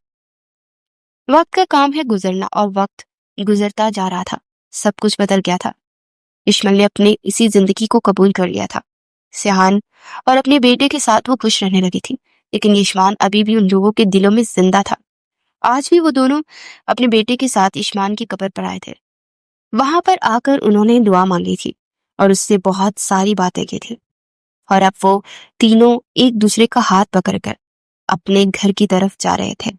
وقت کا کام ہے گزرنا، اور وقت گزرتا جا رہا تھا. سب کچھ بدل گیا تھا. اشمل نے اپنے اسی زندگی کو قبول کر لیا تھا۔ سیحان اور اپنے بیٹے کے ساتھ وہ خوش رہنے لگی تھی، لیکن یشمان ابھی بھی ان لوگوں کے دلوں میں زندہ تھا۔ آج بھی وہ دونوں اپنے بیٹے کے ساتھ یشمان کی قبر پر آئے تھے۔ وہاں پر آ کر انہوں نے دعا مانگی تھی اور اس سے بہت ساری باتیں کی تھی، اور اب وہ تینوں ایک دوسرے کا ہاتھ پکڑ کر اپنے گھر کی طرف جا رہے تھے۔